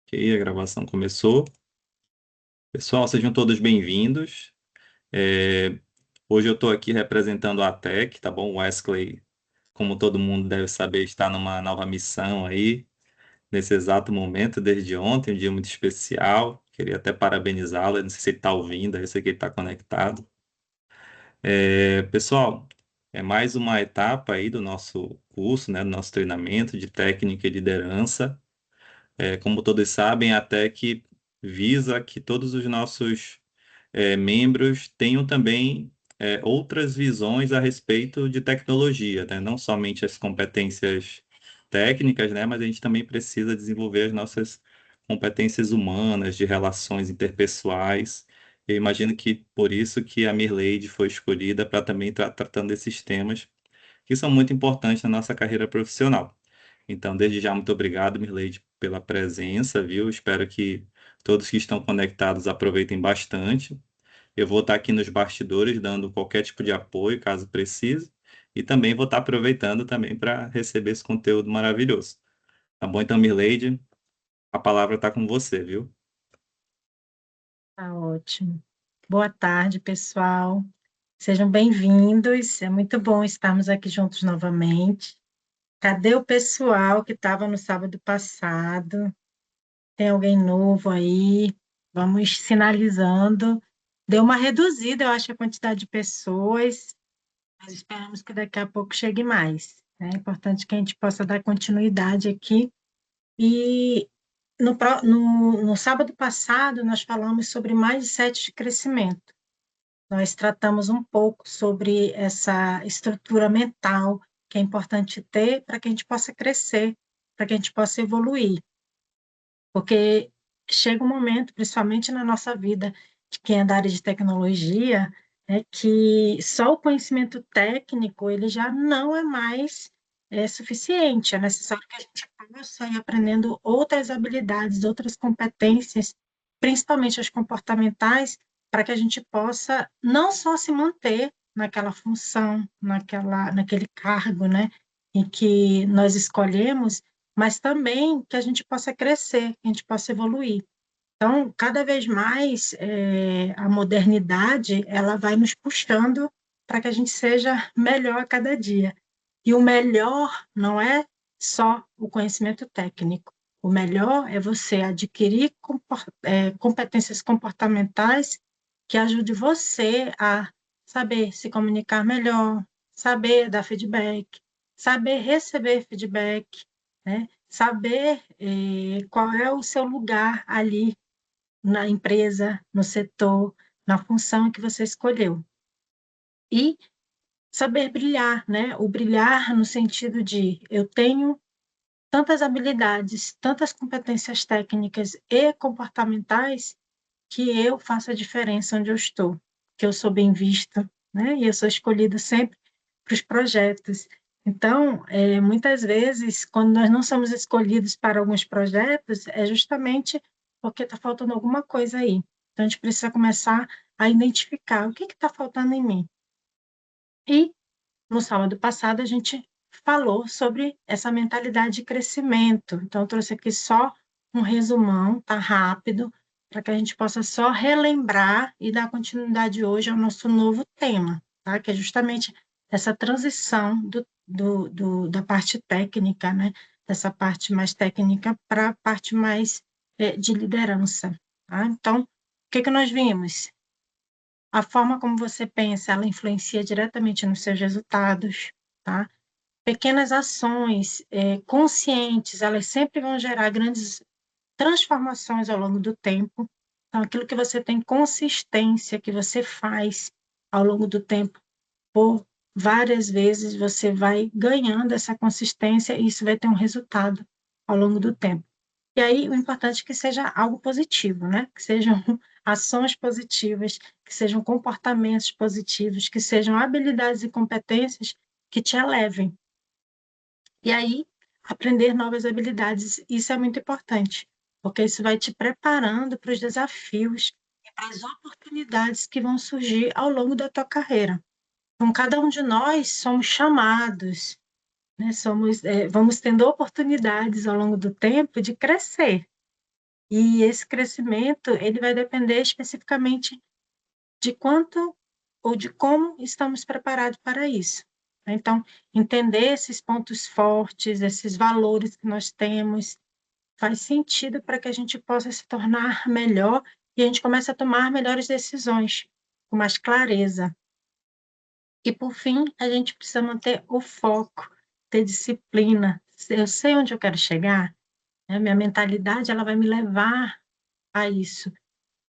Ok, a gravação começou. Pessoal, sejam todos bem-vindos. É, Hoje eu estou aqui representando a Tech, tá bom? O Wesley, como todo mundo deve saber, está numa nova missão aí, nesse exato momento, desde ontem, um dia muito especial. Queria até parabenizá-lo, eu não sei se ele está ouvindo, eu sei que ele está conectado. Pessoal, é mais uma etapa aí do nosso curso, né, do nosso treinamento de técnica e liderança. Como todos sabem, a Tech visa que todos os nossos membros tenham também outras visões a respeito de tecnologia, né? Não somente as competências técnicas, né? Mas a gente também precisa desenvolver as nossas competências humanas, de relações interpessoais. Eu imagino que por isso que a Mirleide foi escolhida para também estar tratando desses temas que são muito importantes na nossa carreira profissional. Então, desde já, muito obrigado, Mirleide, pela presença, viu? Espero que todos que estão conectados aproveitem bastante. Eu vou estar aqui nos bastidores dando qualquer tipo de apoio, caso precise, e também vou estar aproveitando também para receber esse conteúdo maravilhoso. Tá bom? Então, Mirleide, a palavra está com você, viu? Tá ótimo. Boa tarde, pessoal. Sejam bem-vindos. É muito bom estarmos aqui juntos novamente. Cadê o pessoal que estava no sábado passado? Tem alguém novo aí? Vamos sinalizando. Deu uma reduzida, eu acho, a quantidade de pessoas, mas esperamos que daqui a pouco chegue mais. É importante que a gente possa dar continuidade aqui. E no sábado passado, nós falamos sobre mindset de crescimento. Nós tratamos um pouco sobre essa estrutura mental que é importante ter para que a gente possa crescer, para que a gente possa evoluir. Porque chega um momento, principalmente na nossa vida, de quem é da área de tecnologia, que só o conhecimento técnico ele já não é mais suficiente. É necessário que a gente possa ir aprendendo outras habilidades, outras competências, principalmente as comportamentais, para que a gente possa não só se manter naquela função, naquele cargo, né, em que nós escolhemos, mas também que a gente possa crescer, que a gente possa evoluir. Então, cada vez mais, a modernidade ela vai nos puxando para que a gente seja melhor a cada dia. E o melhor não é só o conhecimento técnico. O melhor é você adquirir competências comportamentais que ajude você a saber se comunicar melhor, saber dar feedback, saber receber feedback, né? Saber qual é o seu lugar ali na empresa, no setor, na função que você escolheu. E saber brilhar, né? O brilhar no sentido de eu tenho tantas habilidades, tantas competências técnicas e comportamentais que eu faço a diferença onde eu estou, que eu sou bem vista, né? E eu sou escolhida sempre para os projetos. Então, muitas vezes, quando nós não somos escolhidos para alguns projetos, é justamente porque está faltando alguma coisa aí. Então, a gente precisa começar a identificar o que está faltando em mim. E no sábado passado, a gente falou sobre essa mentalidade de crescimento. Então, eu trouxe aqui só um resumão, tá rápido, para que a gente possa só relembrar e dar continuidade hoje ao nosso novo tema, tá? Que é justamente essa transição da parte técnica, né? Dessa parte mais técnica para a parte mais de liderança, tá? Então, o que que nós vimos? A forma como você pensa, ela influencia diretamente nos seus resultados, tá? Pequenas ações conscientes, elas sempre vão gerar grandes transformações ao longo do tempo. Então, aquilo que você tem consistência, que você faz ao longo do tempo, por várias vezes, você vai ganhando essa consistência e isso vai ter um resultado ao longo do tempo. E aí, o importante é que seja algo positivo, né? Que sejam ações positivas, que sejam comportamentos positivos, que sejam habilidades e competências que te elevem. E aí, aprender novas habilidades, isso é muito importante, porque isso vai te preparando para os desafios e para as oportunidades que vão surgir ao longo da tua carreira. Então, cada um de nós somos chamados, né? Vamos tendo oportunidades ao longo do tempo de crescer. E esse crescimento, ele vai depender especificamente de quanto ou de como estamos preparados para isso. Então, entender esses pontos fortes, esses valores que nós temos, faz sentido para que a gente possa se tornar melhor e a gente comece a tomar melhores decisões, com mais clareza. E, por fim, a gente precisa manter o foco, ter disciplina. Eu sei onde eu quero chegar, né? Minha mentalidade ela vai me levar a isso,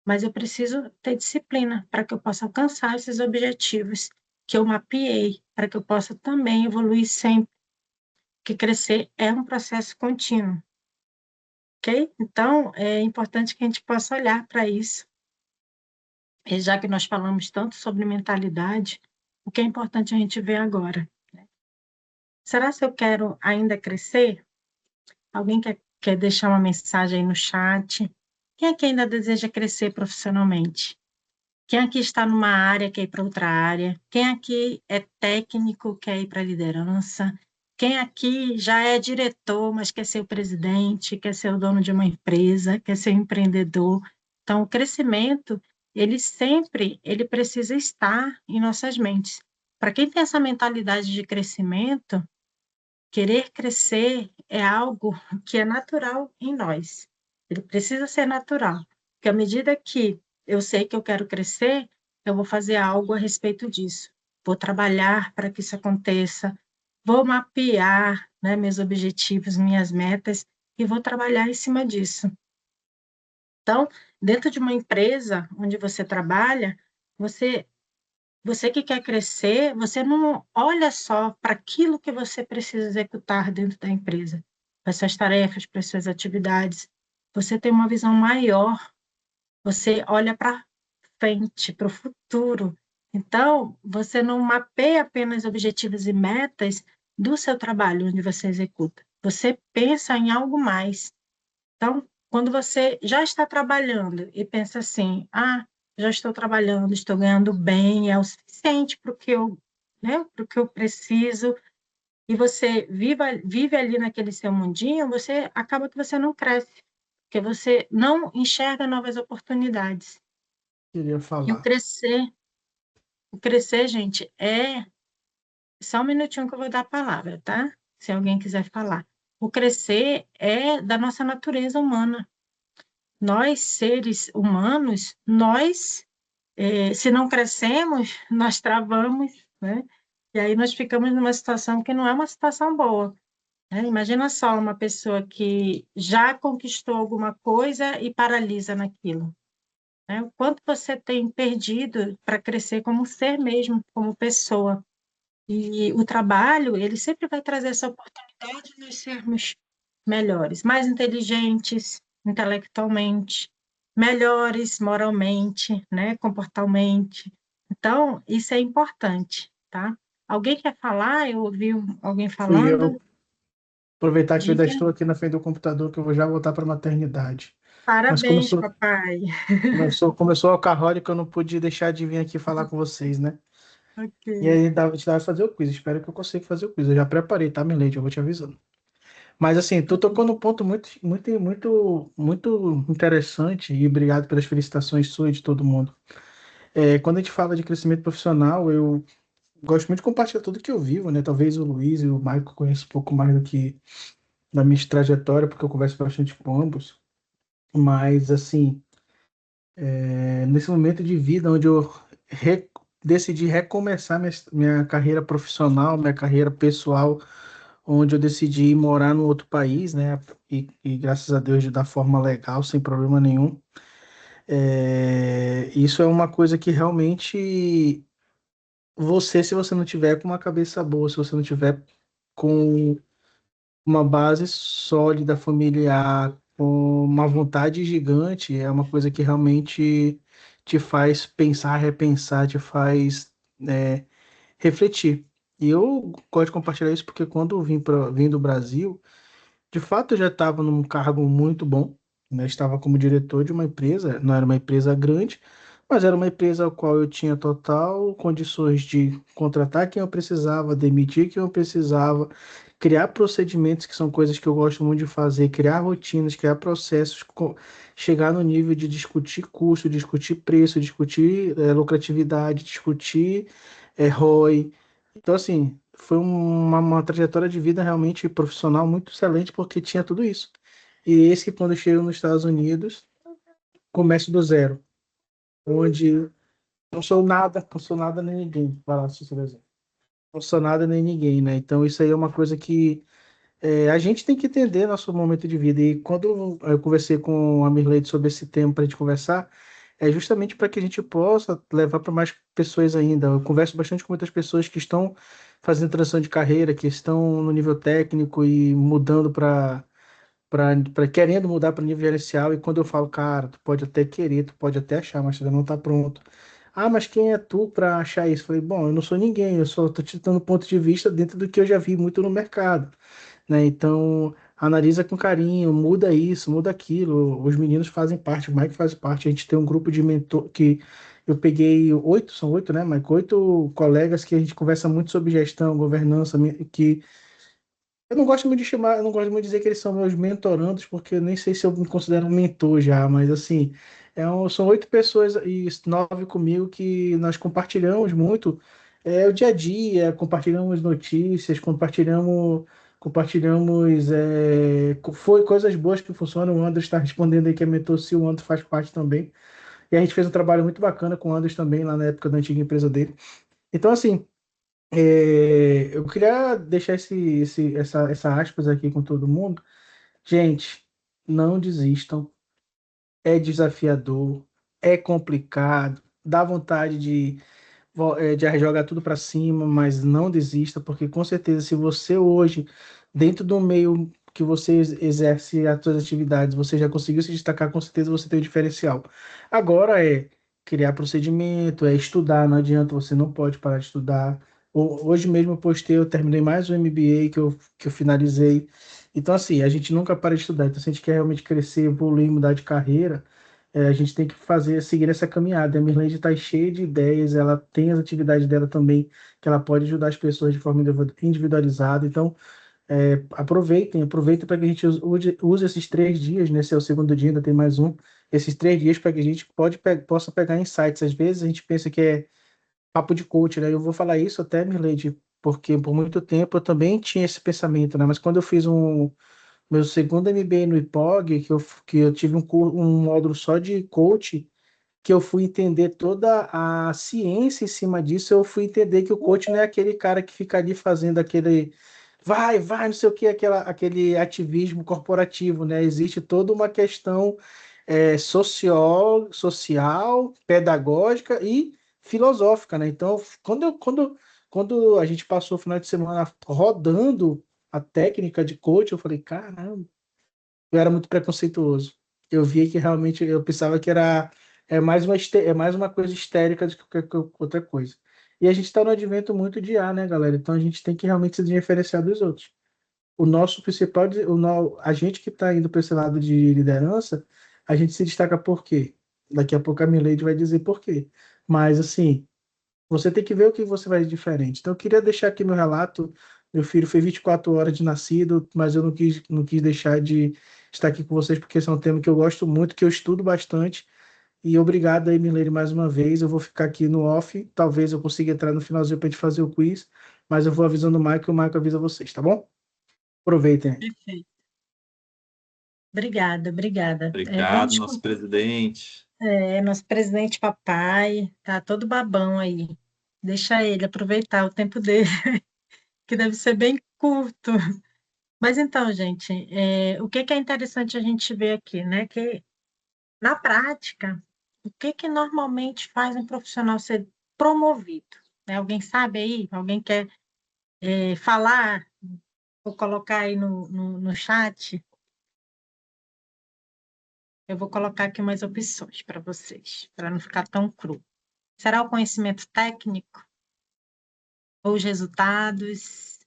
mas eu preciso ter disciplina para que eu possa alcançar esses objetivos que eu mapeei, para que eu possa também evoluir sempre, que crescer é um processo contínuo, ok? Então, é importante que a gente possa olhar para isso, e já que nós falamos tanto sobre mentalidade, o que é importante a gente ver agora? Será que eu quero ainda crescer? Alguém quer deixar uma mensagem aí no chat? Quem é que ainda deseja crescer profissionalmente? Quem aqui está numa área quer ir para outra área? Quem aqui é técnico quer ir para a liderança? Quem aqui já é diretor, mas quer ser o presidente, quer ser o dono de uma empresa, quer ser um empreendedor? Então, o crescimento, ele precisa estar em nossas mentes. Para quem tem essa mentalidade de crescimento, querer crescer é algo que é natural em nós. Ele precisa ser natural. Porque à medida que eu sei que eu quero crescer, eu vou fazer algo a respeito disso. Vou trabalhar para que isso aconteça. Vou mapear, né, meus objetivos, minhas metas e vou trabalhar em cima disso. Então, dentro de uma empresa onde você trabalha, você você que quer crescer, você não olha só para aquilo que você precisa executar dentro da empresa, para as suas tarefas, para as suas atividades. Você tem uma visão maior, você olha para frente, para o futuro. Então, você não mapeia apenas objetivos e metas do seu trabalho onde você executa. Você pensa em algo mais. Então, quando você já está trabalhando e pensa assim, já estou trabalhando, estou ganhando bem, é o suficiente para o que eu, né, para o que eu preciso, e você vive ali naquele seu mundinho, você acaba que você não cresce, porque você não enxerga novas oportunidades. Queria E falar. o crescer, gente, é só um minutinho que eu vou dar a palavra, tá? Se alguém quiser falar. O crescer é da nossa natureza humana. Nós, seres humanos, se não crescemos, nós travamos, né? E aí nós ficamos numa situação que não é uma situação boa, né? Imagina só uma pessoa que já conquistou alguma coisa e paralisa naquilo, né? O quanto você tem perdido para crescer como ser mesmo, como pessoa. E o trabalho, ele sempre vai trazer essa oportunidade de nós sermos melhores, mais inteligentes intelectualmente, melhores moralmente, né, comportalmente. Então, isso é importante, tá? Alguém quer falar? Eu ouvi alguém Fui falando. eu. Aproveitar que eu ainda Diga. estou aqui na frente do computador, que eu vou já voltar para a maternidade. Mas Parabéns, papai. começou a carrólica, eu não pude deixar de vir aqui falar com vocês, né? E Ok. aí a gente vai fazer o quiz. Espero que eu consiga fazer o quiz. Eu já preparei, tá, Milady? Eu vou te avisando. Mas assim, tu tocou num ponto muito, muito, muito, muito interessante e obrigado pelas felicitações suas e de todo mundo. Quando a gente fala de crescimento profissional, eu gosto muito de compartilhar tudo que eu vivo, né? Talvez o Luiz e o Michael conheçam um pouco mais do que da minha trajetória, porque eu converso bastante com ambos. Mas assim, nesse momento de vida onde eu decidi recomeçar minha carreira profissional, minha carreira pessoal, onde eu decidi ir morar num outro país, né? E graças a Deus da forma legal, sem problema nenhum. Isso é uma coisa que realmente se você não tiver com uma cabeça boa, se você não tiver com uma base sólida, familiar, com uma vontade gigante, é uma coisa que realmente te faz pensar, repensar, te faz refletir. E eu gosto de compartilhar isso porque quando eu vim do Brasil, de fato eu já estava num cargo muito bom, né? Estava como diretor de uma empresa, não era uma empresa grande, mas era uma empresa a qual eu tinha total condições de contratar quem eu precisava, demitir quem eu precisava, criar procedimentos, que são coisas que eu gosto muito de fazer, criar rotinas, criar processos, chegar no nível de discutir custo, discutir preço, discutir lucratividade, discutir ROI. Então, assim, foi uma trajetória de vida realmente profissional muito excelente, porque tinha tudo isso. E esse que quando eu chego nos Estados Unidos, começo do zero, onde não sou nada nem ninguém, vai lá, se você quiser. Não sou nada nem ninguém, né? Então, isso aí é uma coisa que a gente tem que entender nosso momento de vida. E quando eu conversei com a Mirleide sobre esse tema para a gente conversar, é justamente para que a gente possa levar para mais pessoas ainda. Eu converso bastante com muitas pessoas que estão fazendo transição de carreira, que estão no nível técnico e mudando para querendo mudar para o nível gerencial. E quando eu falo, cara, tu pode até querer, tu pode até achar, mas tu ainda não está pronto. Ah, mas quem é tu para achar isso? Eu falei, bom, eu não sou ninguém, eu só estou te dando ponto de vista dentro do que eu já vi muito no mercado, né? Então, analisa com carinho, muda isso, muda aquilo. Os meninos fazem parte, o Mike faz parte. A gente tem um grupo de mentor que eu peguei oito, são oito, né, Mike? Oito colegas que a gente conversa muito sobre gestão, governança, que eu não gosto muito de chamar, eu não gosto muito de dizer que eles são meus mentorandos, porque eu nem sei se eu me considero um mentor já, mas assim, são oito pessoas e nove comigo que nós compartilhamos muito o dia a dia, compartilhamos notícias, compartilhamos foi coisas boas que funcionam. O Anderson está respondendo aí que é mentor, se o Anderson faz parte também. E a gente fez um trabalho muito bacana com o Anderson também, lá na época da antiga empresa dele. Então, assim, eu queria deixar essa aspas aqui com todo mundo. Gente, não desistam. É desafiador, é complicado, dá vontade de jogar tudo para cima, mas não desista, porque com certeza, se você hoje, dentro do meio que você exerce as suas atividades, você já conseguiu se destacar, com certeza você tem o diferencial. Agora é criar procedimento, é estudar, não adianta, você não pode parar de estudar. Hoje mesmo eu postei, eu terminei mais um MBA que eu finalizei. Então, assim, a gente nunca para de estudar. Então, se a gente quer realmente crescer, evoluir, mudar de carreira, a gente tem que seguir essa caminhada. A Mirlande está cheia de ideias, ela tem as atividades dela também, que ela pode ajudar as pessoas de forma individualizada. Então, aproveitem para que a gente use esses 3 dias, né? Esse é o segundo dia, ainda tem mais um. Esses 3 dias para que a gente possa pegar insights. Às vezes a gente pensa que é papo de coach, né? Eu vou falar isso até, Mirlande, porque por muito tempo eu também tinha esse pensamento, né? Mas quando eu fiz meu segundo MBA no IPOG, que eu tive um módulo só de coach, que eu fui entender toda a ciência em cima disso, eu fui entender que o coach não é aquele cara que fica ali fazendo aquele vai, não sei o que, aquele ativismo corporativo, né? Existe toda uma questão social, pedagógica e filosófica, né? Então, quando a gente passou o final de semana rodando a técnica de coach, eu falei, caramba, eu era muito preconceituoso. Eu via que realmente eu pensava que é mais uma coisa histérica do que qualquer outra coisa. E a gente está no advento muito de IA, né, galera? Então a gente tem que realmente se diferenciar dos outros. O nosso principal, a gente que está indo para esse lado de liderança, a gente se destaca por quê? Daqui a pouco a Milady vai dizer por quê. Mas assim, você tem que ver o que você vai de diferente. Então, eu queria deixar aqui meu relato. Meu filho fez 24 horas de nascido, mas eu não quis deixar de estar aqui com vocês, porque esse é um tema que eu gosto muito, que eu estudo bastante. E obrigado aí, Milene, mais uma vez. Eu vou ficar aqui no off. Talvez eu consiga entrar no finalzinho para a gente fazer o quiz, mas eu vou avisando o Michael e o Michael avisa vocês, tá bom? Aproveitem aí. Perfeito. Obrigada, obrigada. Obrigado, Vamos nosso presidente. nosso presidente papai, tá todo babão aí. Deixa ele aproveitar o tempo dele, que deve ser bem curto. Mas então, gente, o que que é interessante a gente ver aqui, né? Que na prática, o que que normalmente faz um profissional ser promovido? Né? Alguém sabe aí? Alguém quer falar? Vou colocar aí no chat. Eu vou colocar aqui umas opções para vocês, para não ficar tão cru. Será o conhecimento técnico? Ou os resultados?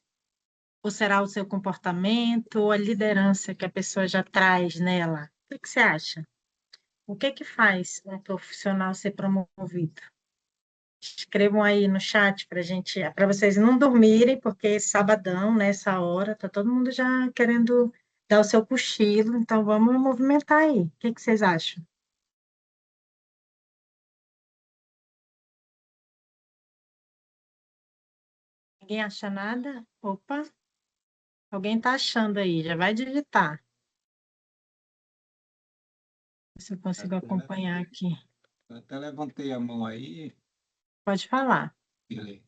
Ou será o seu comportamento? Ou a liderança que a pessoa já traz nela? O que você acha? O que que faz um profissional ser promovido? Escrevam aí no chat para vocês não dormirem, porque sabadão, nessa hora, tá todo mundo já querendo dar o seu cochilo, então vamos movimentar aí. O que vocês acham? Ninguém acha nada? Opa, alguém está achando aí, já vai digitar. Se eu consigo acompanhar aqui. Até levantei a mão aí, Pode falar. Ele.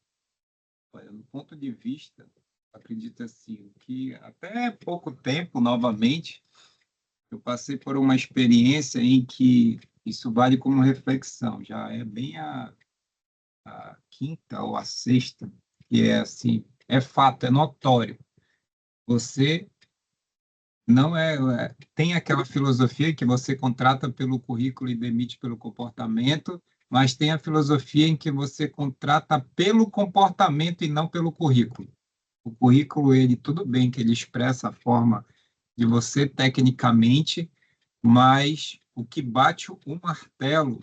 Olha, no ponto de vista, acredito assim, que até pouco tempo, novamente, eu passei por uma experiência em que isso vale como reflexão, já é bem a quinta ou a sexta, que é assim, é fato, é notório. Você não tem aquela filosofia que você contrata pelo currículo e demite pelo comportamento, mas tem a filosofia em que você contrata pelo comportamento e não pelo currículo. O currículo, ele tudo bem que ele expressa a forma de você tecnicamente, mas o que bate o martelo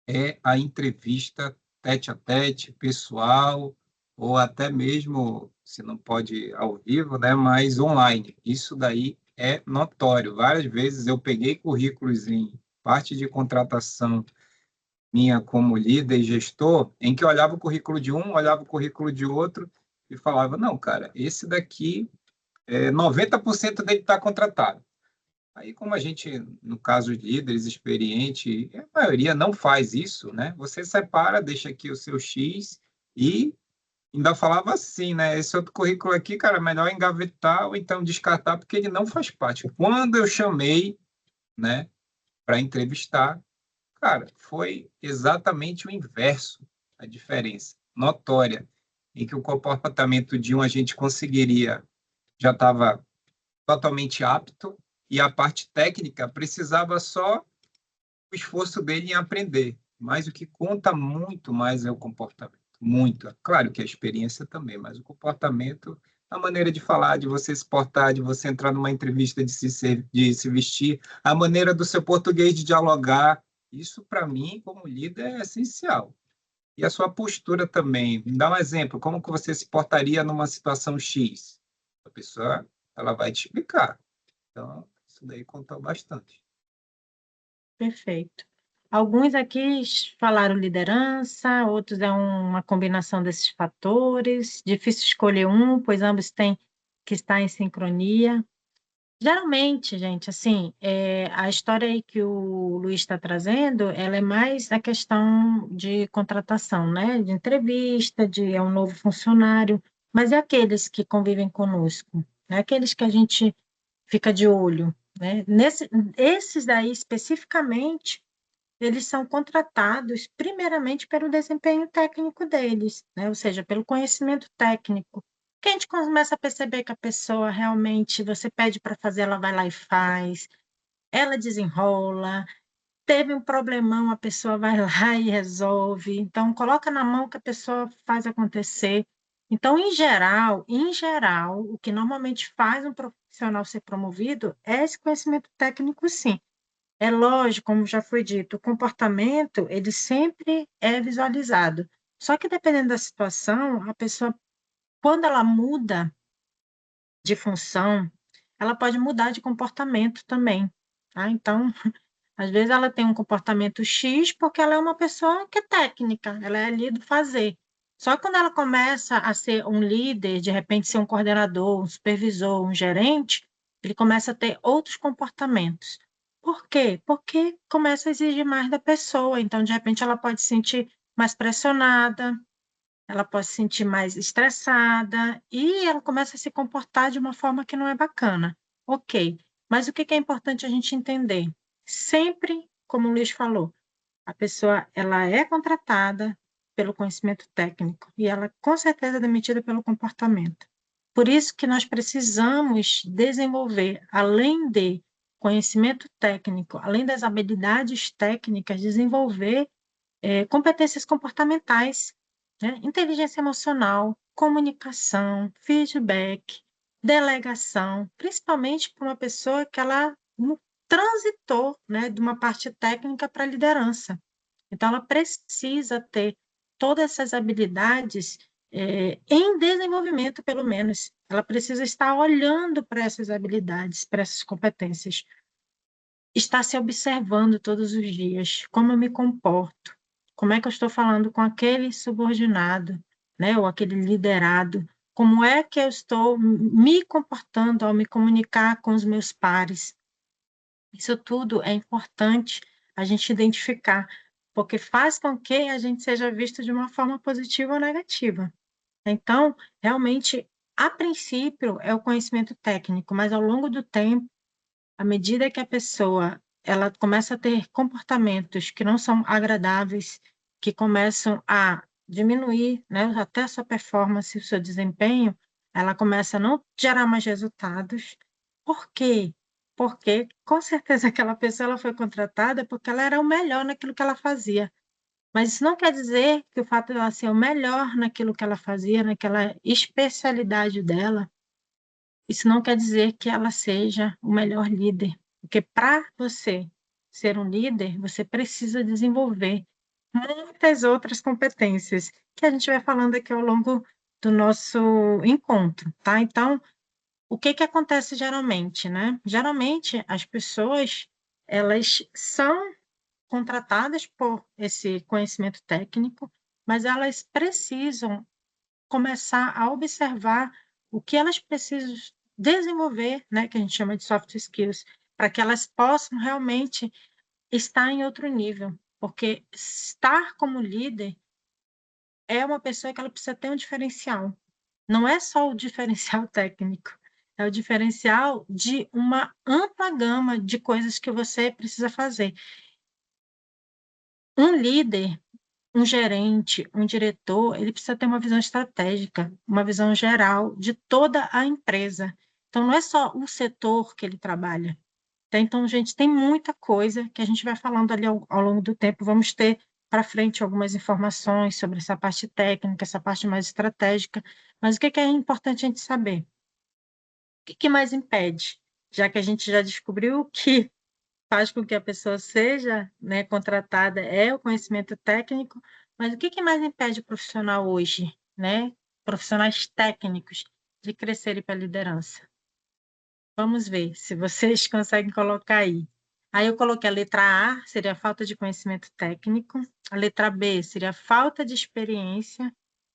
é a entrevista tete a tete, pessoal, ou até mesmo, se não pode ao vivo, né, mas online. Isso daí é notório. Várias vezes eu peguei currículos em parte de contratação minha como líder e gestor, em que eu olhava o currículo de um, olhava o currículo de outro e falava, não, cara, esse daqui, 90% dele está contratado. Aí, como a gente, no caso de líderes experientes, a maioria não faz isso, né? Você separa, deixa aqui o seu X e ainda falava assim, né? Esse outro currículo aqui, cara, melhor engavetar ou então descartar, porque ele não faz parte. Quando eu chamei, né, para entrevistar, cara, foi exatamente o inverso, a diferença notória, em que o comportamento de um a gente conseguiria, já estava totalmente apto, e a parte técnica precisava só o esforço dele em aprender. Mas o que conta muito mais é o comportamento. Muito. Claro que a experiência também, mas o comportamento, a maneira de falar, de você se portar, de você entrar numa entrevista, de se vestir, a maneira do seu português de dialogar, isso, para mim, como líder, é essencial. E a sua postura também. Me dá um exemplo, como que você se portaria numa situação X? A pessoa, ela vai te explicar. Então, isso daí conta bastante. Perfeito. Alguns aqui falaram liderança, outros é uma combinação desses fatores. Difícil escolher um, pois ambos têm que estar em sincronia. Geralmente, gente, assim, a história aí que o Luiz está trazendo, ela é mais a questão de contratação, né? De entrevista, é um novo funcionário, mas é aqueles que convivem conosco, é aqueles que a gente fica de olho, né? Esses daí, especificamente, eles são contratados primeiramente pelo desempenho técnico deles, né? Ou seja, pelo conhecimento técnico. Que a gente começa a perceber que a pessoa realmente, você pede para fazer, ela vai lá e faz, ela desenrola, teve um problemão, a pessoa vai lá e resolve. Então, coloca na mão que a pessoa faz acontecer. Então, em geral, o que normalmente faz um profissional ser promovido é esse conhecimento técnico, sim. É lógico, como já foi dito, o comportamento, ele sempre é visualizado. Só que dependendo da situação, a pessoa, quando ela muda de função, ela pode mudar de comportamento também, tá? Então, às vezes ela tem um comportamento X porque ela é uma pessoa que é técnica, ela é ali do fazer. Só que quando ela começa a ser um líder, de repente ser um coordenador, um supervisor, um gerente, ele começa a ter outros comportamentos. Por quê? Porque começa a exigir mais da pessoa. Então, de repente, ela pode se sentir mais pressionada, ela pode se sentir mais estressada e ela começa a se comportar de uma forma que não é bacana. Ok, mas o que é importante a gente entender? Sempre, como o Luiz falou, a pessoa ela é contratada pelo conhecimento técnico e ela com certeza é demitida pelo comportamento. Por isso que nós precisamos desenvolver, além de conhecimento técnico, além das habilidades técnicas, desenvolver competências comportamentais, né? Inteligência emocional, comunicação, feedback, delegação, principalmente para uma pessoa que ela transitou, né, de uma parte técnica para a liderança. Então, ela precisa ter todas essas habilidades em desenvolvimento, pelo menos. Ela precisa estar olhando para essas habilidades, para essas competências. Estar se observando todos os dias, como eu me comporto, como é que eu estou falando com aquele subordinado, né, ou aquele liderado, como é que eu estou me comportando ao me comunicar com os meus pares. Isso tudo é importante a gente identificar, porque faz com que a gente seja visto de uma forma positiva ou negativa. Então, realmente, a princípio é o conhecimento técnico, mas ao longo do tempo, à medida que a pessoa ela começa a ter comportamentos que não são agradáveis, que começam a diminuir, né, até a sua performance, o seu desempenho, ela começa a não gerar mais resultados. Por quê? Porque, com certeza, aquela pessoa ela foi contratada porque ela era o melhor naquilo que ela fazia. Mas isso não quer dizer que o fato de ela ser o melhor naquilo que ela fazia, naquela especialidade dela, isso não quer dizer que ela seja o melhor líder, porque para você ser um líder, você precisa desenvolver muitas outras competências, que a gente vai falando aqui ao longo do nosso encontro, tá? Então, o que que acontece geralmente, né? Geralmente, as pessoas, elas são contratadas por esse conhecimento técnico, mas elas precisam começar a observar o que elas precisam desenvolver, né, que a gente chama de soft skills, para que elas possam realmente estar em outro nível, porque estar como líder é uma pessoa que ela precisa ter um diferencial. Não é só o diferencial técnico, é o diferencial de uma ampla gama de coisas que você precisa fazer. Um líder, um gerente, um diretor, ele precisa ter uma visão estratégica, uma visão geral de toda a empresa. Então, não é só o setor que ele trabalha. Tá? Então, gente, tem muita coisa que a gente vai falando ali ao longo do tempo. Vamos ter para frente algumas informações sobre essa parte técnica, essa parte mais estratégica. Mas o que é importante a gente saber? O que mais impede? Já que a gente já descobriu que faz com que a pessoa seja, né, contratada é o conhecimento técnico, mas o que mais impede o profissional hoje, né, profissionais técnicos, de crescerem para a liderança? Vamos ver se vocês conseguem colocar aí. Aí eu coloquei a letra A, seria a falta de conhecimento técnico, a letra B seria a falta de experiência,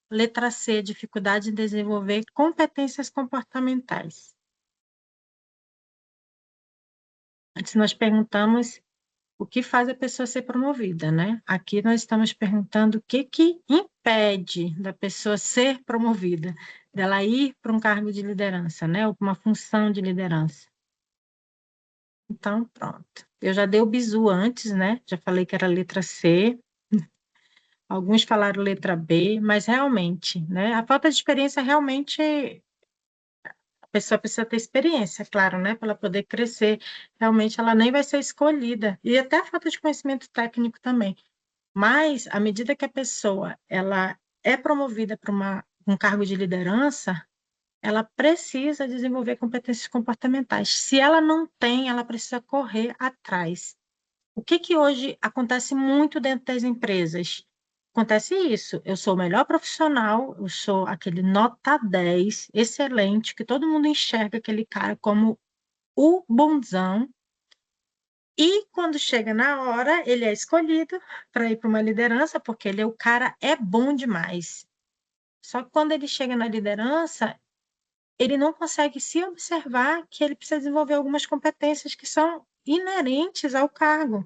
letra C, dificuldade em desenvolver competências comportamentais. Antes nós perguntamos o que faz a pessoa ser promovida, né? Aqui nós estamos perguntando o que impede da pessoa ser promovida, dela ir para um cargo de liderança, né? Ou para uma função de liderança. Então, pronto. Eu já dei o bizu antes, né? Já falei que era a letra C. Alguns falaram letra B, mas realmente, né? A falta de experiência realmente a pessoa precisa ter experiência, claro, né? Para ela poder crescer. Realmente ela nem vai ser escolhida. E até a falta de conhecimento técnico também. Mas, à medida que a pessoa ela é promovida para um cargo de liderança, ela precisa desenvolver competências comportamentais. Se ela não tem, ela precisa correr atrás. O que hoje acontece muito dentro das empresas? Acontece isso. Eu sou o melhor profissional, eu sou aquele nota 10, excelente, que todo mundo enxerga aquele cara como o bonzão, e quando chega na hora, ele é escolhido para ir para uma liderança, porque o cara é bom demais. Só que quando ele chega na liderança, ele não consegue se observar que ele precisa desenvolver algumas competências que são inerentes ao cargo.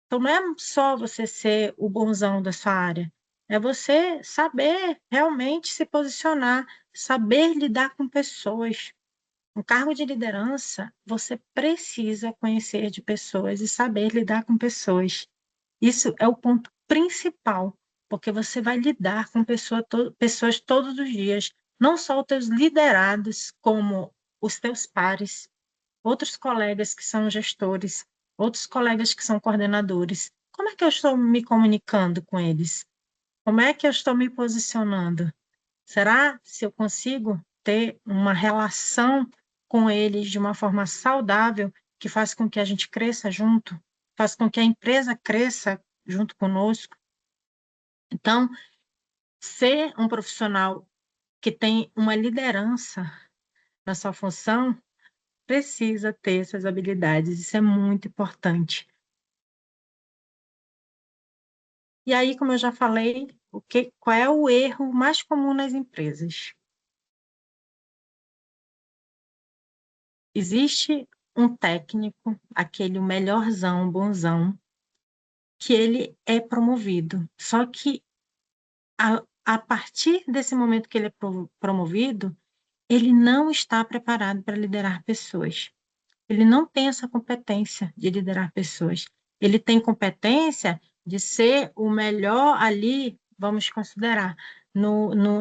Então, não é só você ser o bonzão da sua área, é você saber realmente se posicionar, saber lidar com pessoas. Um cargo de liderança, você precisa conhecer de pessoas e saber lidar com pessoas. Isso é o ponto principal, porque você vai lidar com pessoas todos os dias, não só os teus liderados, como os teus pares, outros colegas que são gestores, outros colegas que são coordenadores. Como é que eu estou me comunicando com eles? Como é que eu estou me posicionando? Será se eu consigo ter uma relação com eles de uma forma saudável, que faz com que a gente cresça junto, faz com que a empresa cresça junto conosco? Então, ser um profissional que tem uma liderança na sua função, precisa ter essas habilidades. Isso é muito importante. E aí, como eu já falei, qual é o erro mais comum nas empresas? Existe um técnico, aquele melhorzão, bonzão, que ele é promovido. Só que a partir desse momento que ele é promovido, ele não está preparado para liderar pessoas. Ele não tem essa competência de liderar pessoas. Ele tem competência de ser o melhor ali, vamos considerar,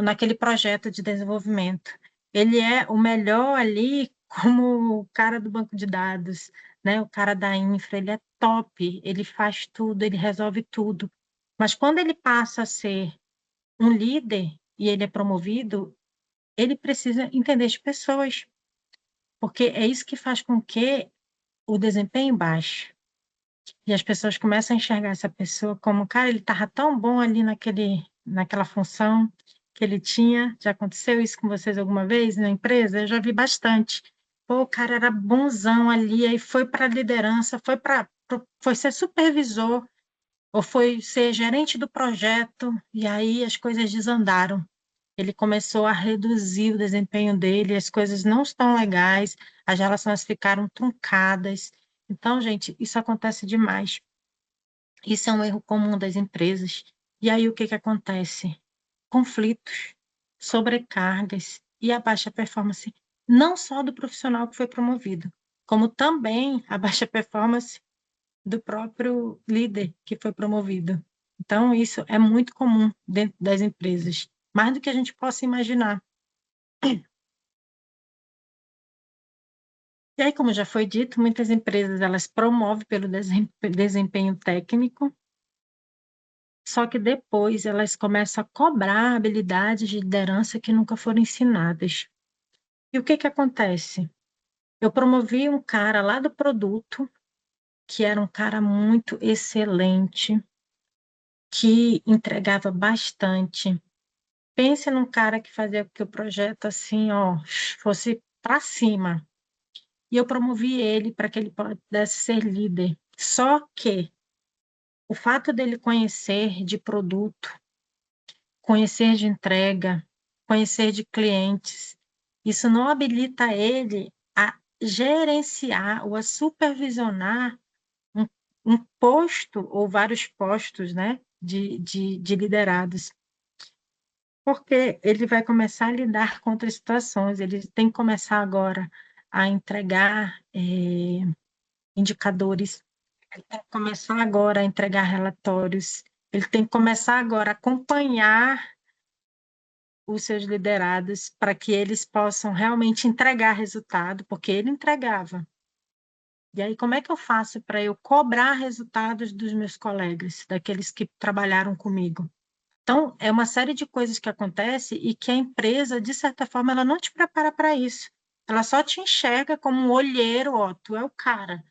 naquele projeto de desenvolvimento. Ele é o melhor ali como o cara do banco de dados, né? O cara da infra, ele é top, ele faz tudo, ele resolve tudo. Mas quando ele passa a ser um líder e ele é promovido, ele precisa entender as pessoas, porque é isso que faz com que o desempenho baixe. E as pessoas começam a enxergar essa pessoa como, cara, ele estava tão bom ali naquela função que ele tinha. Já aconteceu isso com vocês alguma vez na empresa? Eu já vi bastante. Pô, o cara era bonzão ali, aí foi para a liderança, foi ser supervisor, ou foi ser gerente do projeto, e aí as coisas desandaram. Ele começou a reduzir o desempenho dele, as coisas não estão legais, as relações ficaram truncadas. Então, gente, isso acontece demais. Isso é um erro comum das empresas. E aí o que acontece? Conflitos, sobrecargas e a baixa performance, não só do profissional que foi promovido, como também a baixa performance do próprio líder que foi promovido. Então, isso é muito comum dentro das empresas, mais do que a gente possa imaginar. E aí, como já foi dito, muitas empresas elas promovem pelo desempenho técnico, só que depois elas começam a cobrar habilidades de liderança que nunca foram ensinadas. E o que acontece? Eu promovi um cara lá do produto, que era um cara muito excelente, que entregava bastante. Pense num cara que fazia com que o projeto assim, ó, fosse para cima. E eu promovi ele para que ele pudesse ser líder. Só que o fato dele conhecer de produto, conhecer de entrega, conhecer de clientes, isso não habilita ele a gerenciar ou a supervisionar um, um posto ou vários postos, né, de liderados. Porque ele vai começar a lidar com outras situações, ele tem que começar agora a entregar indicadores, ele tem que começar agora a entregar relatórios, ele tem que começar agora a acompanhar os seus liderados para que eles possam realmente entregar resultado, porque ele entregava. E aí, como é que eu faço para eu cobrar resultados dos meus colegas, daqueles que trabalharam comigo? Então, é uma série de coisas que acontece e que a empresa, de certa forma, ela não te prepara para isso. Ela só te enxerga como um olheiro, ó, tu é o cara.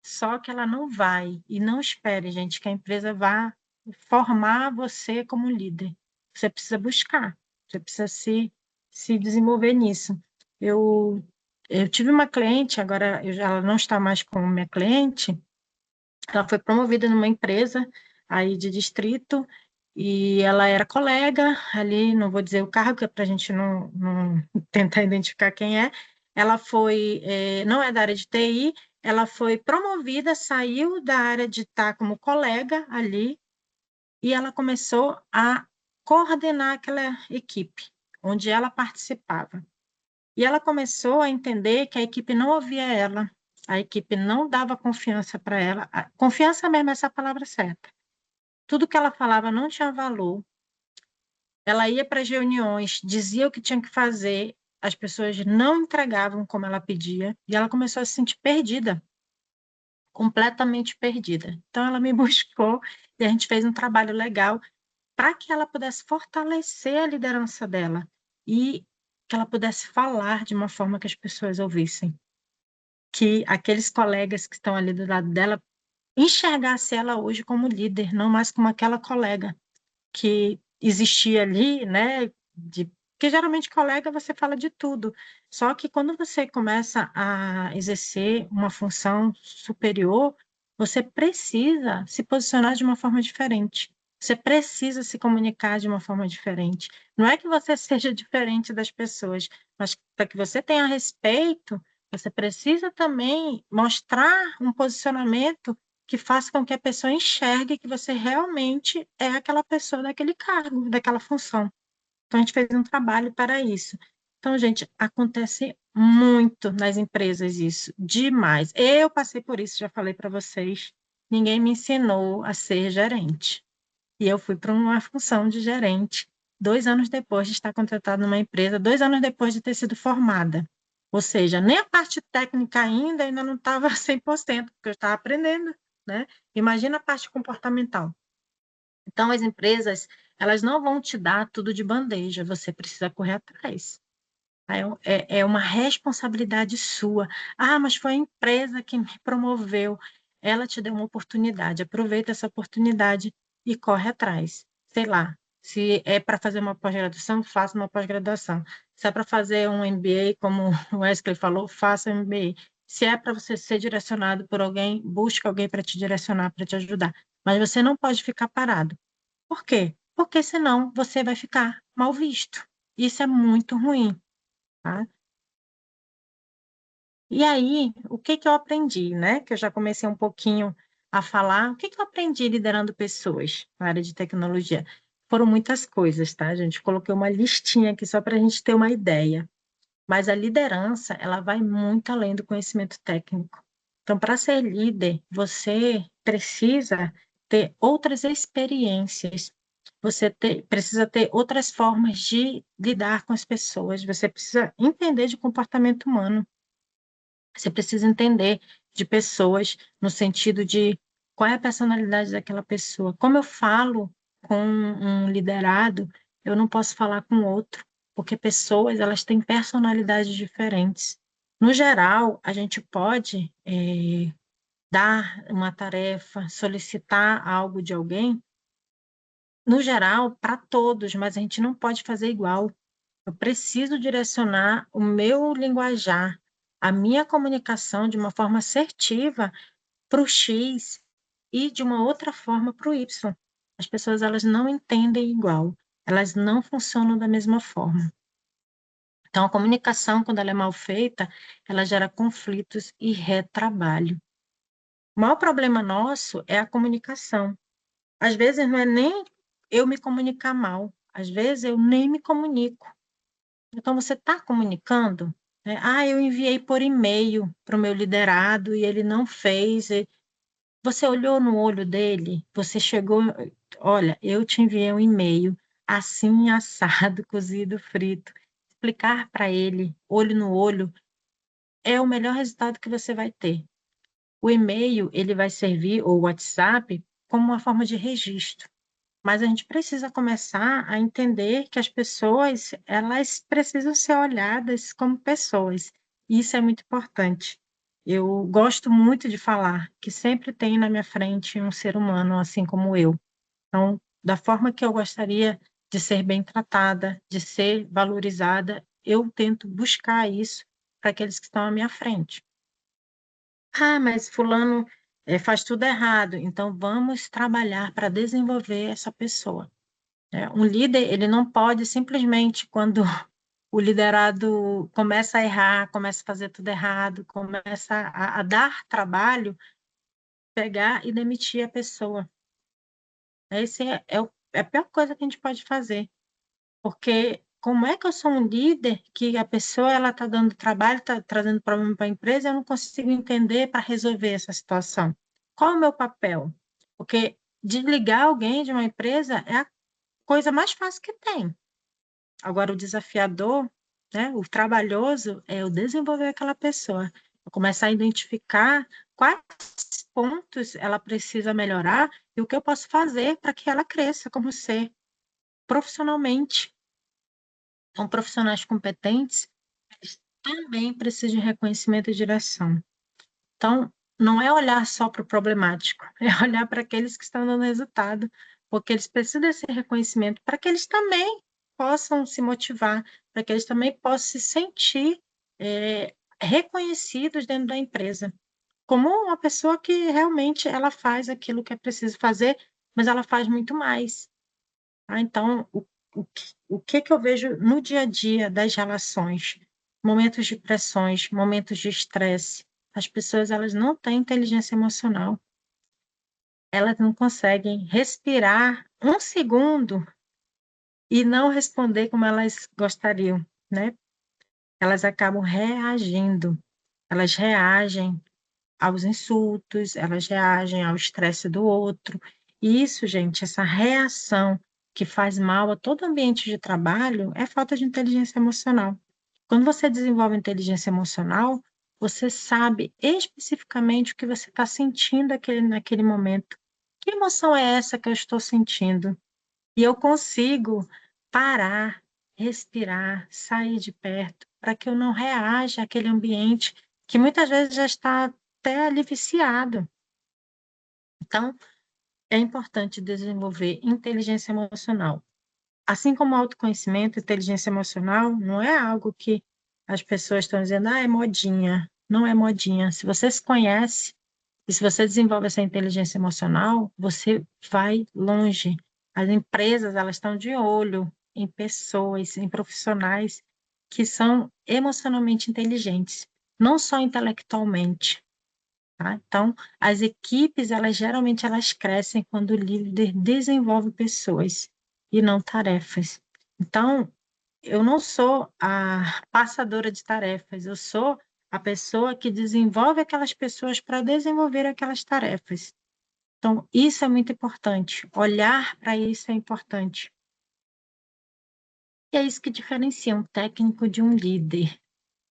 Só que ela não vai. E não espere, gente, que a empresa vá formar você como líder. Você precisa buscar, você precisa se desenvolver nisso. Eu, eu tive uma cliente, agora ela não está mais como minha cliente, ela foi promovida numa empresa aí de distrito e ela era colega ali, não vou dizer o cargo, que é para a gente não tentar identificar quem é. Ela foi, não é da área de TI, ela foi promovida, saiu da área de estar como colega ali e ela começou a coordenar aquela equipe onde ela participava. E ela começou a entender que a equipe não ouvia ela, a equipe não dava confiança para ela. Confiança mesmo é essa palavra certa. Tudo que ela falava não tinha valor. Ela ia para as reuniões, dizia o que tinha que fazer, as pessoas não entregavam como ela pedia, e ela começou a se sentir perdida, completamente perdida. Então, ela me buscou e a gente fez um trabalho legal para que ela pudesse fortalecer a liderança dela e que ela pudesse falar de uma forma que as pessoas ouvissem. Que aqueles colegas que estão ali do lado dela enxergassem ela hoje como líder, não mais como aquela colega que existir ali, né? Porque geralmente colega você fala de tudo. Só que quando você começa a exercer uma função superior, você precisa se posicionar de uma forma diferente. Você precisa se comunicar de uma forma diferente. Não é que você seja diferente das pessoas, mas para que você tenha respeito, você precisa também mostrar um posicionamento que faça com que a pessoa enxergue que você realmente é aquela pessoa daquele cargo, daquela função. Então, a gente fez um trabalho para isso. Então, gente, acontece muito nas empresas isso, demais. Eu passei por isso, já falei para vocês. Ninguém me ensinou a ser gerente. E eu fui para uma função de gerente 2 anos depois de estar contratada numa empresa, 2 anos depois de ter sido formada. Ou seja, nem a parte técnica ainda não estava 100%, porque eu estava aprendendo, né? Imagina a parte comportamental. Então, as empresas, elas não vão te dar tudo de bandeja, você precisa correr atrás. É uma responsabilidade sua. Ah, mas foi a empresa que me promoveu. Ela te deu uma oportunidade. Aproveita essa oportunidade e corre atrás. Sei lá, se é para fazer uma pós-graduação, faça uma pós-graduação. Se é para fazer um MBA, como o Wesley falou, faça um MBA. Se é para você ser direcionado por alguém, busque alguém para te direcionar, para te ajudar. Mas você não pode ficar parado. Por quê? Porque senão você vai ficar mal visto. Isso é muito ruim. Tá? E aí, o que que eu aprendi, né? Que eu já comecei um pouquinho a falar. O que que eu aprendi liderando pessoas na área de tecnologia? Foram muitas coisas, tá, gente? Coloquei uma listinha aqui só para a gente ter uma ideia. Mas a liderança, ela vai muito além do conhecimento técnico. Então, para ser líder, você precisa ter outras experiências. Precisa ter outras formas de lidar com as pessoas. Você precisa entender de comportamento humano. Você precisa entender de pessoas no sentido de qual é a personalidade daquela pessoa. Como eu falo com um liderado, eu não posso falar com outro, porque pessoas elas têm personalidades diferentes. No geral, a gente pode dar uma tarefa, solicitar algo de alguém, no geral, para todos, mas a gente não pode fazer igual. Eu preciso direcionar o meu linguajar, a minha comunicação de uma forma assertiva para o X e de uma outra forma para o Y. As pessoas elas não entendem igual, elas não funcionam da mesma forma. Então, a comunicação, quando ela é mal feita, ela gera conflitos e retrabalho. O maior problema nosso é a comunicação. Às vezes não é nem eu me comunicar mal, às vezes eu nem me comunico. Então, você está comunicando? Né? Ah, eu enviei por e-mail para o meu liderado e ele não fez. Você olhou no olho dele? Você chegou, olha, eu te enviei um e-mail assim, assado, cozido, frito. Explicar para ele, olho no olho, é o melhor resultado que você vai ter. O e-mail, ele vai servir, ou o WhatsApp, como uma forma de registro. Mas a gente precisa começar a entender que as pessoas, elas precisam ser olhadas como pessoas. E isso é muito importante. Eu gosto muito de falar que sempre tem na minha frente um ser humano, assim como eu. Então, da forma que eu gostaria de ser bem tratada, de ser valorizada, eu tento buscar isso para aqueles que estão à minha frente. Ah, mas fulano faz tudo errado, então vamos trabalhar para desenvolver essa pessoa. Um líder, ele não pode simplesmente, quando o liderado começa a errar, começa a fazer tudo errado, começa a dar trabalho, pegar e demitir a pessoa. Esse é a pior coisa que a gente pode fazer, porque como é que eu sou um líder que a pessoa ela está dando trabalho, está trazendo problema para a empresa, eu não consigo entender para resolver essa situação? Qual é o meu papel? Porque desligar alguém de uma empresa é a coisa mais fácil que tem. Agora, o desafiador, né, o trabalhoso, é eu desenvolver aquela pessoa. Eu começar a identificar quais pontos ela precisa melhorar e o que eu posso fazer para que ela cresça como ser profissionalmente. Então, profissionais competentes, eles também precisam de reconhecimento e direção. Então, não é olhar só para o problemático, é olhar para aqueles que estão dando resultado, porque eles precisam desse reconhecimento para que eles também possam se motivar, para que eles também possam se sentir reconhecidos dentro da empresa, como uma pessoa que realmente ela faz aquilo que é preciso fazer, mas ela faz muito mais. Tá? Então, o que eu vejo no dia a dia das relações, momentos de pressões, momentos de estresse, as pessoas elas não têm inteligência emocional, elas não conseguem respirar um segundo e não responder como elas gostariam, né? Elas acabam reagindo, elas reagem aos insultos, elas reagem ao estresse do outro. E isso, gente, essa reação que faz mal a todo ambiente de trabalho é falta de inteligência emocional. Quando você desenvolve inteligência emocional, você sabe especificamente o que você está sentindo naquele momento. Que emoção é essa que eu estou sentindo? E eu consigo parar, respirar, sair de perto, para que eu não reaja àquele ambiente que muitas vezes já está até ali viciado. Então, é importante desenvolver inteligência emocional. Assim como autoconhecimento, inteligência emocional não é algo que as pessoas estão dizendo, é modinha. Não é modinha. Se você se conhece e se você desenvolve essa inteligência emocional, você vai longe. As empresas, elas estão de olho em pessoas, em profissionais que são emocionalmente inteligentes, não só intelectualmente. Tá? Então, as equipes, elas geralmente elas crescem quando o líder desenvolve pessoas e não tarefas. Então, eu não sou a passadora de tarefas, eu sou a pessoa que desenvolve aquelas pessoas para desenvolver aquelas tarefas. Então, isso é muito importante. Olhar para isso é importante. E é isso que diferencia um técnico de um líder.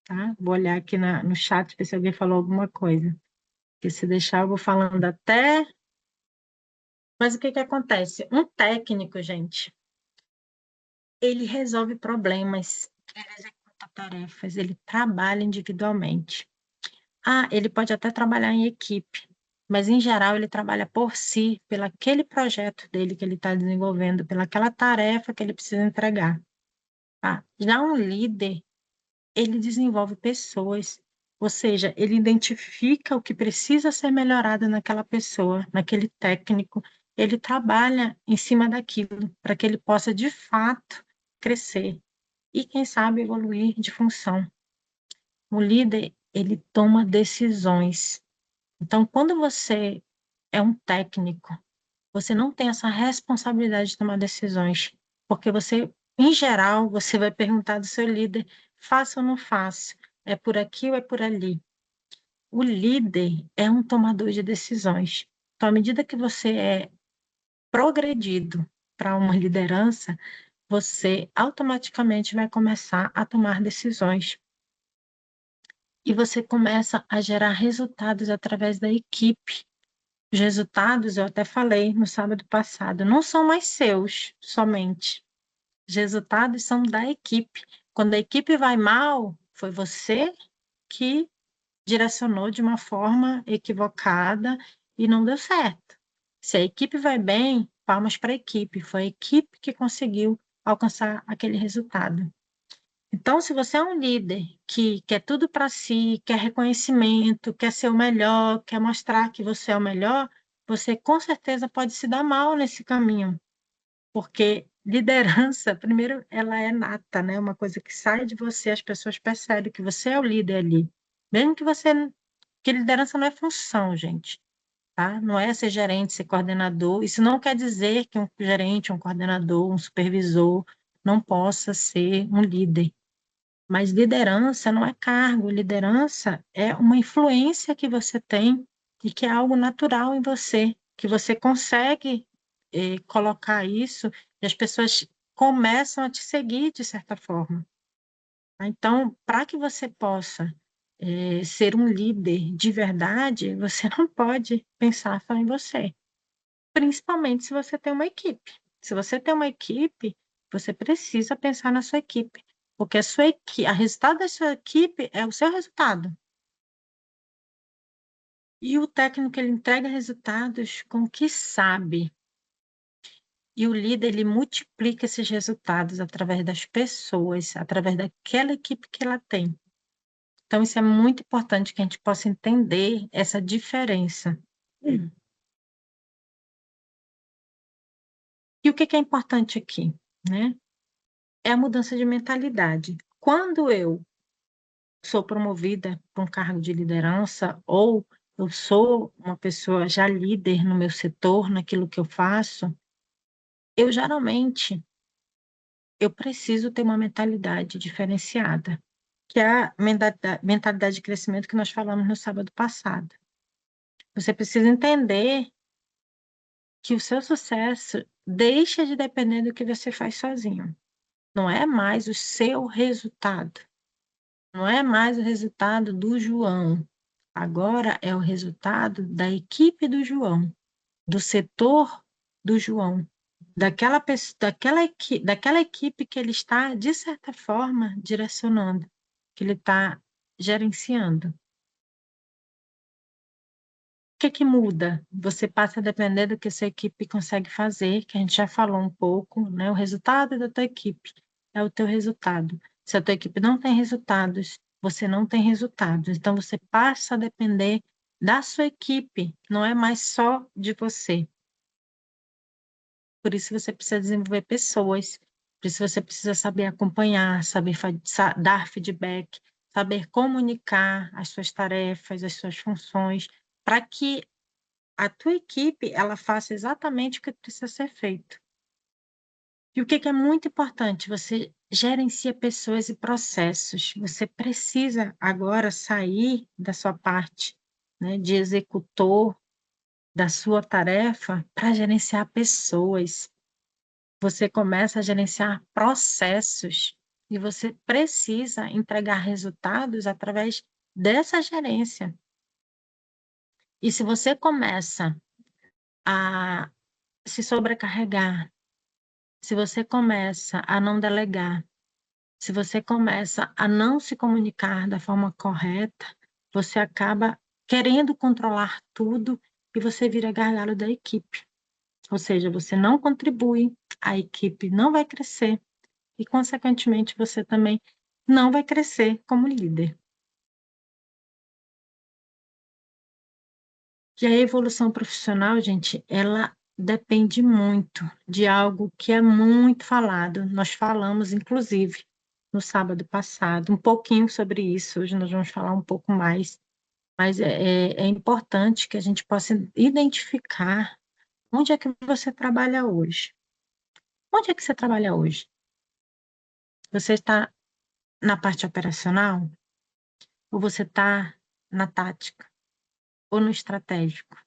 Tá? Vou olhar aqui no chat, ver se alguém falou alguma coisa. Porque se deixar, eu vou falando até. Mas o que que acontece? Um técnico, gente, ele resolve problemas, ele executa tarefas, ele trabalha individualmente. Ah, ele pode até trabalhar em equipe, mas em geral ele trabalha por si, pelo aquele projeto dele que ele está desenvolvendo, pelaquela tarefa que ele precisa entregar. Tá? Já um líder, ele desenvolve pessoas, ou seja, ele identifica o que precisa ser melhorado naquela pessoa, naquele técnico, ele trabalha em cima daquilo, para que ele possa, de fato, crescer e, quem sabe, evoluir de função. O líder, ele toma decisões. Então, quando você é um técnico, você não tem essa responsabilidade de tomar decisões, porque você, em geral, você vai perguntar do seu líder, faço ou não faço? É por aqui ou é por ali? O líder é um tomador de decisões. Então, à medida que você é progredido para uma liderança, você automaticamente vai começar a tomar decisões. E você começa a gerar resultados através da equipe. Os resultados, eu até falei no sábado passado, não são mais seus somente. Os resultados são da equipe. Quando a equipe vai mal, foi você que direcionou de uma forma equivocada e não deu certo. Se a equipe vai bem, palmas para a equipe. Foi a equipe que conseguiu alcançar aquele resultado. Então, se você é um líder que quer tudo para si, quer reconhecimento, quer ser o melhor, quer mostrar que você é o melhor, você com certeza pode se dar mal nesse caminho, porque liderança, primeiro, ela é nata, né? Uma coisa que sai de você, as pessoas percebem que você é o líder ali. Mesmo que você. Que liderança não é função, gente. Tá? Não é ser gerente, ser coordenador. Isso não quer dizer que um gerente, um coordenador, um supervisor não possa ser um líder. Mas liderança não é cargo, liderança é uma influência que você tem e que é algo natural em você, que você consegue colocar isso e as pessoas começam a te seguir de certa forma. Então, para que você possa ser um líder de verdade, você não pode pensar só em você, principalmente se você tem uma equipe. Se você tem uma equipe, você precisa pensar na sua equipe, porque a sua equipe, a resultado da sua equipe é o seu resultado. E o técnico ele entrega resultados com o que sabe. E o líder, ele multiplica esses resultados através das pessoas, através daquela equipe que ela tem. Então, isso é muito importante que a gente possa entender essa diferença. E o que é importante aqui, né? É a mudança de mentalidade. Quando eu sou promovida para um cargo de liderança, ou eu sou uma pessoa já líder no meu setor, naquilo que eu faço, eu geralmente eu preciso ter uma mentalidade diferenciada, que é a mentalidade de crescimento que nós falamos no sábado passado. Você precisa entender que o seu sucesso deixa de depender do que você faz sozinho. Não é mais o seu resultado. Não é mais o resultado do João. Agora é o resultado da equipe do João, do setor do João, daquela equipe que ele está, de certa forma, direcionando, que ele está gerenciando. O que muda? Você passa a depender do que a sua equipe consegue fazer, que a gente já falou um pouco, né? O resultado da tua equipe é o teu resultado. Se a tua equipe não tem resultados, você não tem resultados. Então, você passa a depender da sua equipe, não é mais só de você. Por isso você precisa desenvolver pessoas, por isso você precisa saber acompanhar, saber dar feedback, saber comunicar as suas tarefas, as suas funções, para que a tua equipe ela faça exatamente o que precisa ser feito. E o que é muito importante? Você gerencia pessoas e processos. Você precisa agora sair da sua parte, né, de executor da sua tarefa para gerenciar pessoas. Você começa a gerenciar processos e você precisa entregar resultados através dessa gerência. E se você começa a se sobrecarregar, se você começa a não delegar, se você começa a não se comunicar da forma correta, você acaba querendo controlar tudo e você vira gargalo da equipe. Ou seja, você não contribui, a equipe não vai crescer e, consequentemente, você também não vai crescer como líder. E a evolução profissional, gente, ela depende muito de algo que é muito falado. Nós falamos, inclusive, no sábado passado, um pouquinho sobre isso. Hoje nós vamos falar um pouco mais, mas é importante que a gente possa identificar onde é que você trabalha hoje. Onde é que você trabalha hoje? Você está na parte operacional? Ou você está na tática? Ou no estratégico?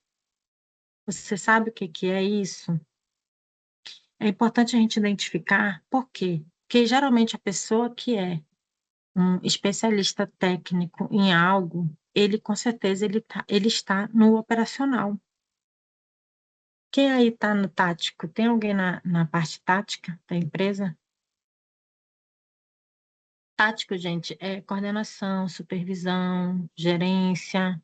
Você sabe o que é isso? É importante a gente identificar por quê. Porque geralmente a pessoa que é um especialista técnico em algo, ele com certeza ele está no operacional. Quem aí está no tático? Tem alguém na parte tática da empresa? Tático, gente, é coordenação, supervisão, gerência.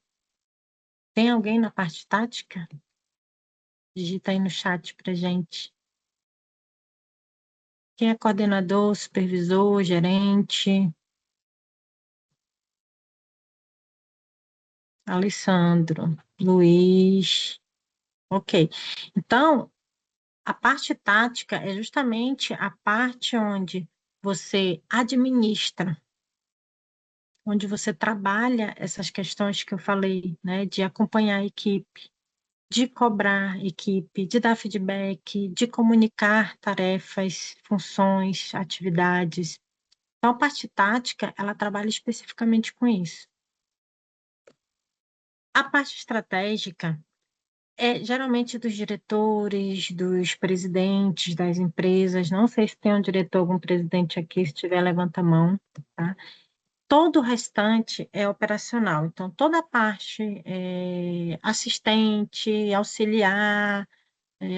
Tem alguém na parte tática? Digita aí no chat para gente. Quem é coordenador, supervisor, gerente? Alessandro, Luiz. Ok. Então, a parte tática é justamente a parte onde você administra, onde você trabalha essas questões que eu falei, né? De acompanhar a equipe, de cobrar a equipe, de dar feedback, de comunicar tarefas, funções, atividades. Então, a parte tática, ela trabalha especificamente com isso. A parte estratégica é geralmente dos diretores, dos presidentes das empresas. Não sei se tem um diretor, algum presidente aqui, se tiver, levanta a mão, tá? Todo o restante é operacional. Então, toda a parte assistente, auxiliar,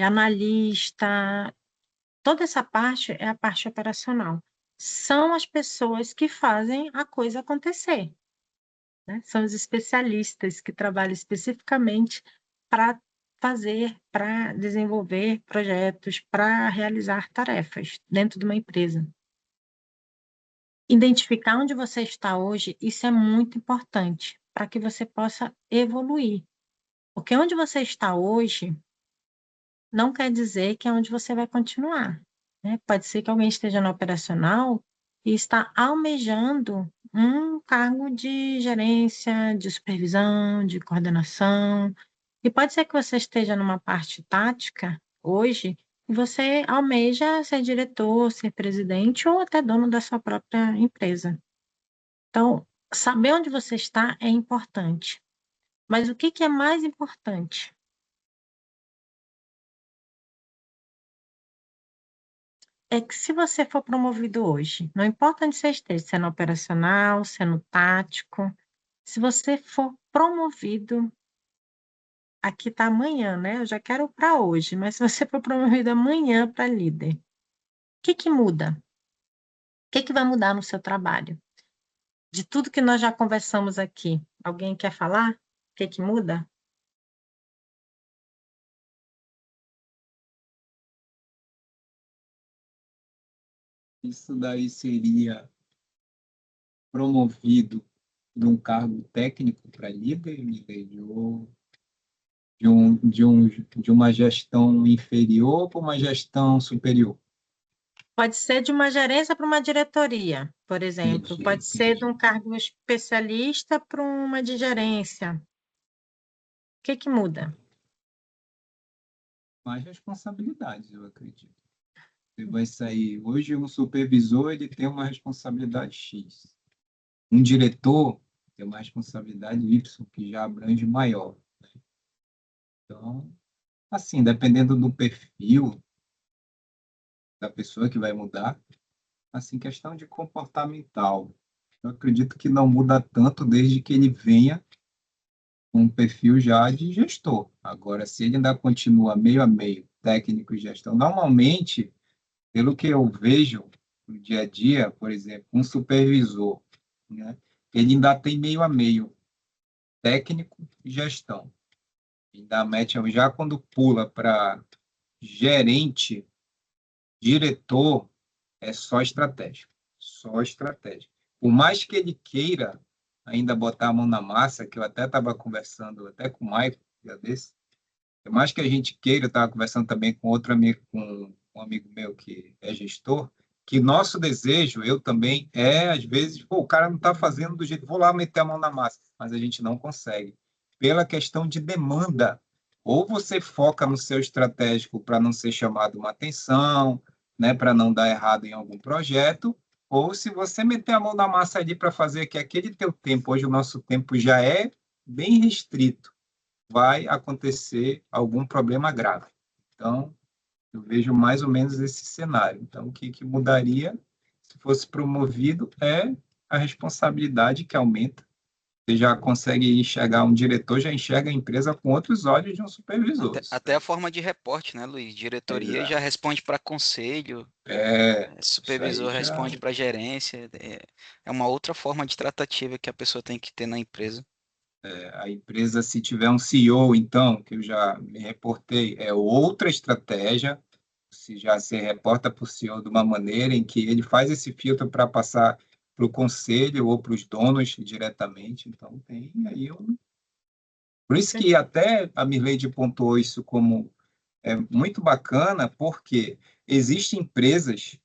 analista, toda essa parte é a parte operacional. São as pessoas que fazem a coisa acontecer, né? São os especialistas que trabalham especificamente para fazer, para desenvolver projetos, para realizar tarefas dentro de uma empresa. Identificar onde você está hoje, isso é muito importante para que você possa evoluir. Porque onde você está hoje não quer dizer que é onde você vai continuar, né? Pode ser que alguém esteja no operacional e está almejando um cargo de gerência, de supervisão, de coordenação. E pode ser que você esteja numa parte tática hoje e você almeja ser diretor, ser presidente ou até dono da sua própria empresa. Então, saber onde você está é importante. Mas o que é mais importante? É que se você for promovido hoje, não importa onde você esteja, se é no operacional, se é no tático, se você for promovido, aqui está amanhã, né? Eu já quero para hoje, mas se você for promovido amanhã para líder, o que muda? O que vai mudar no seu trabalho? De tudo que nós já conversamos aqui, alguém quer falar? O que muda? Isso daí seria promovido de um cargo técnico para líder, ou de uma gestão inferior para uma gestão superior. Pode ser de uma gerência para uma diretoria, por exemplo. Pode ser de um cargo especialista para uma de gerência. O que muda? Mais responsabilidades, eu acredito. Você vai sair... Hoje, um supervisor ele tem uma responsabilidade X. Um diretor tem uma responsabilidade Y, que já abrange maior. Né? Então, assim, dependendo do perfil da pessoa que vai mudar, assim, questão de comportamental, eu acredito que não muda tanto desde que ele venha com um perfil já de gestor. Agora, se ele ainda continua meio a meio, técnico e gestão, normalmente, pelo que eu vejo no dia a dia, por exemplo, um supervisor, né, ele ainda tem meio a meio, técnico e gestão. Ainda mete, já quando pula para gerente, diretor, é só estratégico. Só estratégico. Por mais que ele queira ainda botar a mão na massa, que eu até estava conversando até com o Maicon, dia desse, por mais que a gente queira, eu estava conversando também com outro amigo, com um amigo meu que é gestor, que nosso desejo, eu também, às vezes, o cara não está fazendo do jeito, vou lá meter a mão na massa, mas a gente não consegue. Pela questão de demanda, ou você foca no seu estratégico para não ser chamado uma atenção, né, para não dar errado em algum projeto, ou se você meter a mão na massa ali para fazer que aquele teu tempo, hoje o nosso tempo já é bem restrito, vai acontecer algum problema grave. Então, eu vejo mais ou menos esse cenário. Então, o que mudaria se fosse promovido é a responsabilidade que aumenta. Você já consegue enxergar um diretor, já enxerga a empresa com outros olhos de um supervisor. Até a forma de reporte, né, Luiz? Diretoria já responde para conselho, supervisor responde para gerência. É uma outra forma de tratativa que a pessoa tem que ter na empresa. A empresa, se tiver um CEO, então, que eu já me reportei, é outra estratégia. Se já se reporta para o CEO de uma maneira em que ele faz esse filtro para passar para o conselho ou para os donos diretamente. Então, tem aí um... Por isso que até a Mirleide pontuou isso como muito bacana, porque existem empresas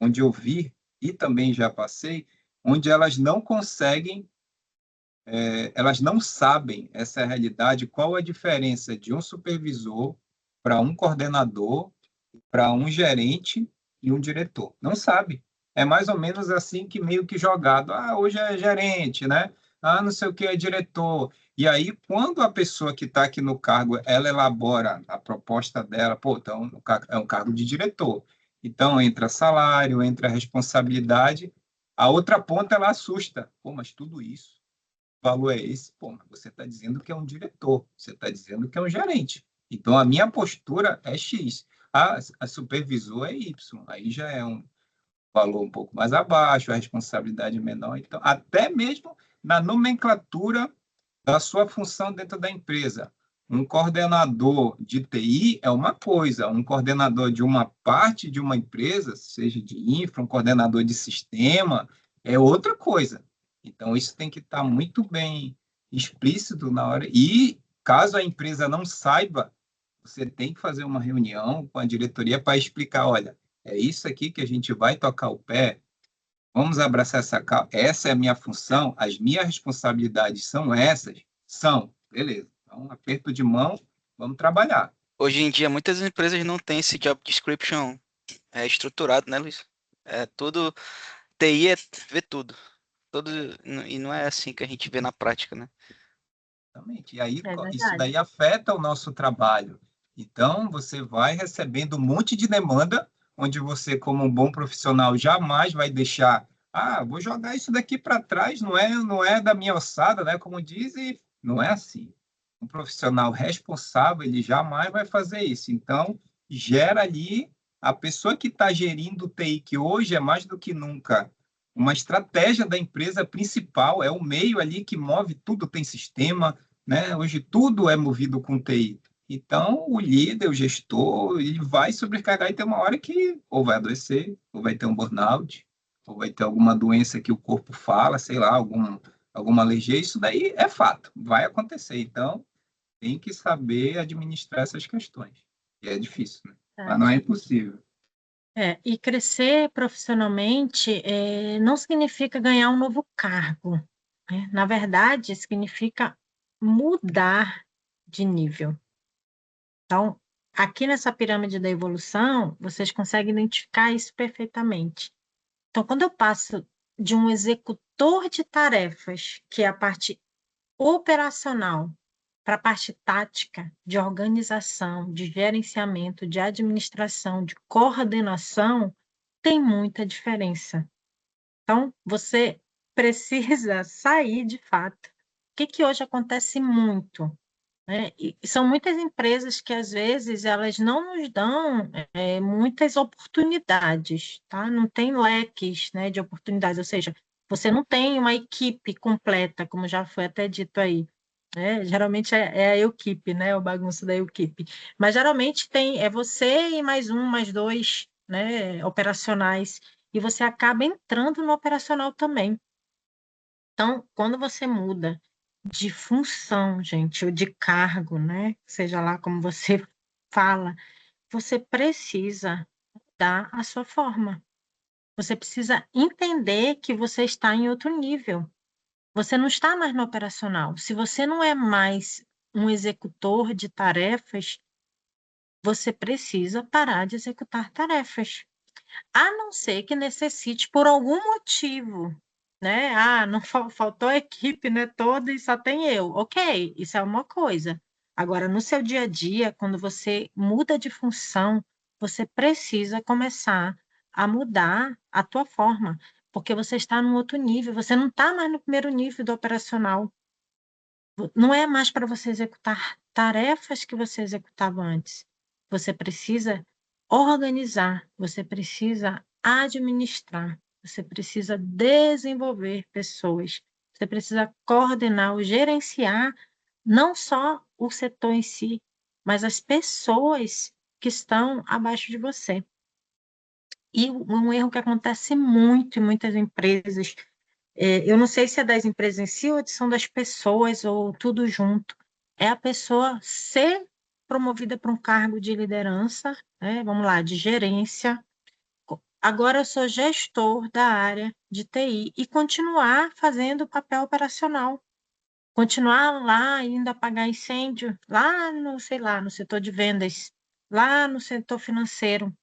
onde eu vi, e também já passei, onde elas não conseguem, elas não sabem essa é a realidade, qual a diferença de um supervisor para um coordenador, para um gerente e um diretor. Não sabe. É mais ou menos assim que meio que jogado. Hoje é gerente, né? Não sei o que é diretor. E aí, quando a pessoa que está aqui no cargo, ela elabora a proposta dela, então é um cargo de diretor. Então, entra salário, entra responsabilidade. A outra ponta, ela assusta. Mas tudo isso, o valor é esse? Mas você está dizendo que é um diretor, você está dizendo que é um gerente. Então, a minha postura é X. A supervisor é Y. Aí já é um valor um pouco mais abaixo, a responsabilidade menor. Então, até mesmo na nomenclatura da sua função dentro da empresa. Um coordenador de TI é uma coisa, um coordenador de uma parte de uma empresa, seja de infra, um coordenador de sistema, é outra coisa. Então, isso tem que estar muito bem explícito na hora. E, caso a empresa não saiba, você tem que fazer uma reunião com a diretoria para explicar, olha, é isso aqui que a gente vai tocar o pé, vamos abraçar essa é a minha função, as minhas responsabilidades são essas, beleza. Então, aperto de mão, vamos trabalhar. Hoje em dia, muitas empresas não têm esse job description estruturado, né, Luiz? É tudo, TI é ver tudo. E não é assim que a gente vê na prática, né? Exatamente. E aí, É isso verdade. daí afeta o nosso trabalho. Então, você vai recebendo um monte de demanda, onde você, como um bom profissional, jamais vai deixar, vou jogar isso daqui para trás, não é da minha ossada, né? Como diz, e não é assim. Um profissional responsável, ele jamais vai fazer isso. Então, gera ali a pessoa que está gerindo o TI, que hoje é mais do que nunca uma estratégia da empresa principal, é o meio ali que move tudo, tem sistema, né? Hoje tudo é movido com TI. Então, o líder, o gestor, ele vai sobrecarregar e tem uma hora que ou vai adoecer, ou vai ter um burnout, ou vai ter alguma doença que o corpo fala, sei lá, alguma alergia. Isso daí é fato, vai acontecer. Então, tem que saber administrar essas questões. E é difícil, né? Mas não é impossível. E crescer profissionalmente não significa ganhar um novo cargo, né? Na verdade, significa mudar de nível. Então, aqui nessa pirâmide da evolução, vocês conseguem identificar isso perfeitamente. Então, quando eu passo de um executor de tarefas, que é a parte operacional, para a parte tática, de organização, de gerenciamento, de administração, de coordenação, tem muita diferença. Então, você precisa sair de fato. O que hoje acontece muito? Né? E são muitas empresas que, às vezes, elas não nos dão muitas oportunidades, tá? Não tem leques, né, de oportunidades, ou seja, você não tem uma equipe completa, como já foi até dito aí. Geralmente é a equipe, né, o bagunço da equipe. Mas geralmente é você e mais um, mais dois, né, operacionais, e você acaba entrando no operacional também. Então, quando você muda de função, gente, ou de cargo, né, seja lá como você fala, você precisa dar a sua forma. Você precisa entender que você está em outro nível. Você não está mais no operacional. Se você não é mais um executor de tarefas, você precisa parar de executar tarefas. A não ser que necessite por algum motivo, né? Não faltou a equipe, né, toda e só tem eu. Ok, isso é uma coisa. Agora, no seu dia a dia, quando você muda de função, você precisa começar a mudar a tua forma, porque você está num outro nível, você não está mais no primeiro nível do operacional. Não é mais para você executar tarefas que você executava antes. Você precisa organizar, você precisa administrar, você precisa desenvolver pessoas, você precisa coordenar ou gerenciar não só o setor em si, mas as pessoas que estão abaixo de você. E um erro que acontece muito em muitas empresas, eu não sei se é das empresas em si ou são das pessoas ou tudo junto, é a pessoa ser promovida para um cargo de liderança, né? Vamos lá, de gerência. Agora eu sou gestor da área de TI e continuar fazendo o papel operacional, continuar lá indo apagar incêndio, lá no, sei lá, no setor de vendas, lá no setor financeiro,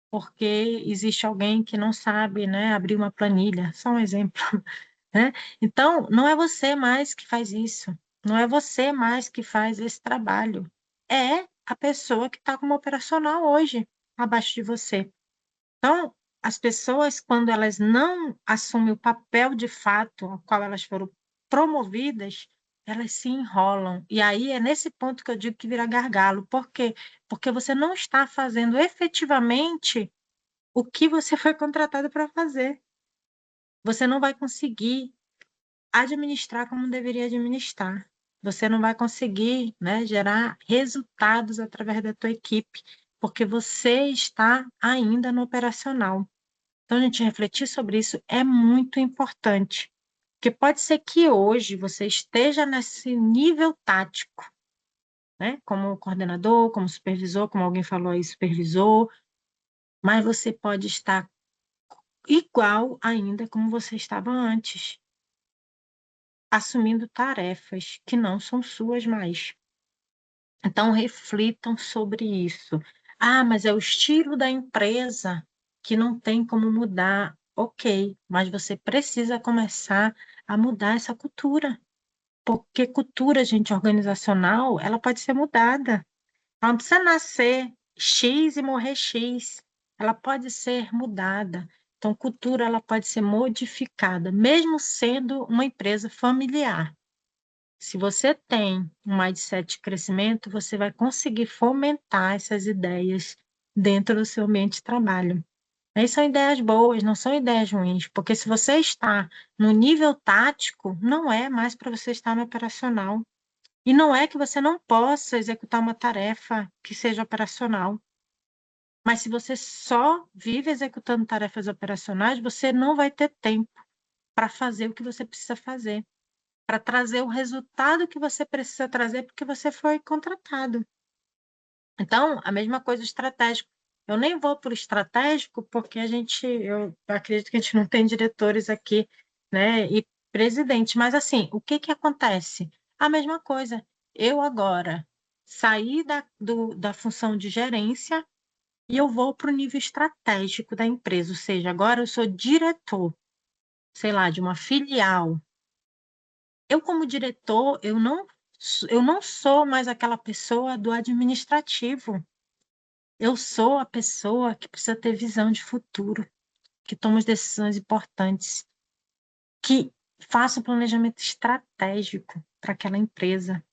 porque existe alguém que não sabe, né, abrir uma planilha, só um exemplo, né? Então, não é você mais que faz isso, não é você mais que faz esse trabalho, é a pessoa que está como operacional hoje, abaixo de você. Então, as pessoas, quando elas não assumem o papel de fato ao qual elas foram promovidas, elas se enrolam. E aí é nesse ponto que eu digo que vira gargalo. Por quê? Porque você não está fazendo efetivamente o que você foi contratado para fazer. Você não vai conseguir administrar como deveria administrar. você não vai conseguir, né, gerar resultados através da tua equipe, porque você está ainda no operacional. Então, a gente refletir sobre isso é muito importante, porque pode ser que hoje você esteja nesse nível tático, né, como coordenador, como supervisor, como alguém falou aí, supervisor, mas você pode estar igual ainda como você estava antes, assumindo tarefas que não são suas mais. Então, reflitam sobre isso. Ah, mas é o estilo da empresa que não tem como mudar. Ok, mas você precisa começar a mudar essa cultura. Porque cultura, gente, organizacional, ela pode ser mudada. Ela não precisa nascer X e morrer X. Ela pode ser mudada. Então, cultura, ela pode ser modificada, mesmo sendo uma empresa familiar. Se você tem um mindset de crescimento, você vai conseguir fomentar essas ideias dentro do seu ambiente de trabalho. Aí são ideias boas, não são ideias ruins, porque se você está no nível tático, não é mais para você estar no operacional. E não é que você não possa executar uma tarefa que seja operacional. Mas se você só vive executando tarefas operacionais, você não vai ter tempo para fazer o que você precisa fazer, para trazer o resultado que você precisa trazer, porque você foi contratado. Então, a mesma coisa estratégico. Eu nem vou para o estratégico, porque eu acredito que a gente não tem diretores aqui, né, e presidente, mas assim, o que que acontece? A mesma coisa. Eu agora saí da função de gerência e eu vou para o nível estratégico da empresa, ou seja, agora eu sou diretor, sei lá, de uma filial. Eu, como diretor, eu não sou mais aquela pessoa do administrativo. Eu sou a pessoa que precisa ter visão de futuro, que toma as decisões importantes, que faça um planejamento estratégico para aquela empresa,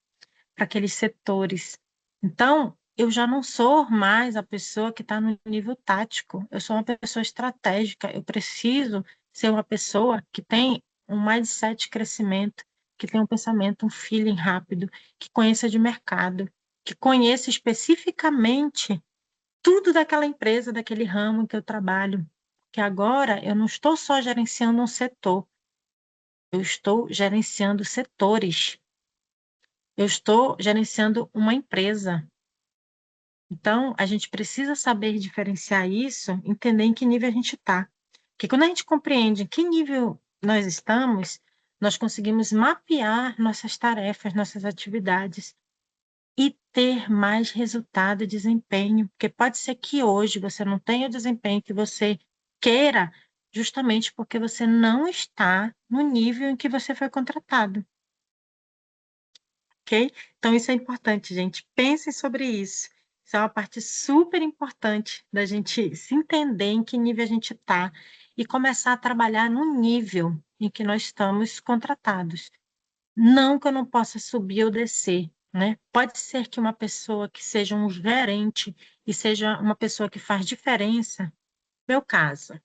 para aqueles setores. Então, eu já não sou mais a pessoa que está no nível tático, eu sou uma pessoa estratégica, eu preciso ser uma pessoa que tem um mindset de crescimento, que tem um pensamento, um feeling rápido, que conheça de mercado, que conheça especificamente tudo daquela empresa, daquele ramo que eu trabalho. Que agora eu não estou só gerenciando um setor, eu estou gerenciando setores, eu estou gerenciando uma empresa. Então, a gente precisa saber diferenciar isso, entender em que nível a gente está. Porque quando a gente compreende em que nível nós estamos, nós conseguimos mapear nossas tarefas, nossas atividades e ter mais resultado e desempenho. Porque pode ser que hoje você não tenha o desempenho que você queira, justamente porque você não está no nível em que você foi contratado. Ok? Então, isso é importante, gente. Pensem sobre isso. Isso é uma parte super importante da gente se entender em que nível a gente está e começar a trabalhar no nível em que nós estamos contratados. Não que eu não possa subir ou descer, né? Pode ser que uma pessoa que seja um gerente e seja uma pessoa que faz diferença, meu caso,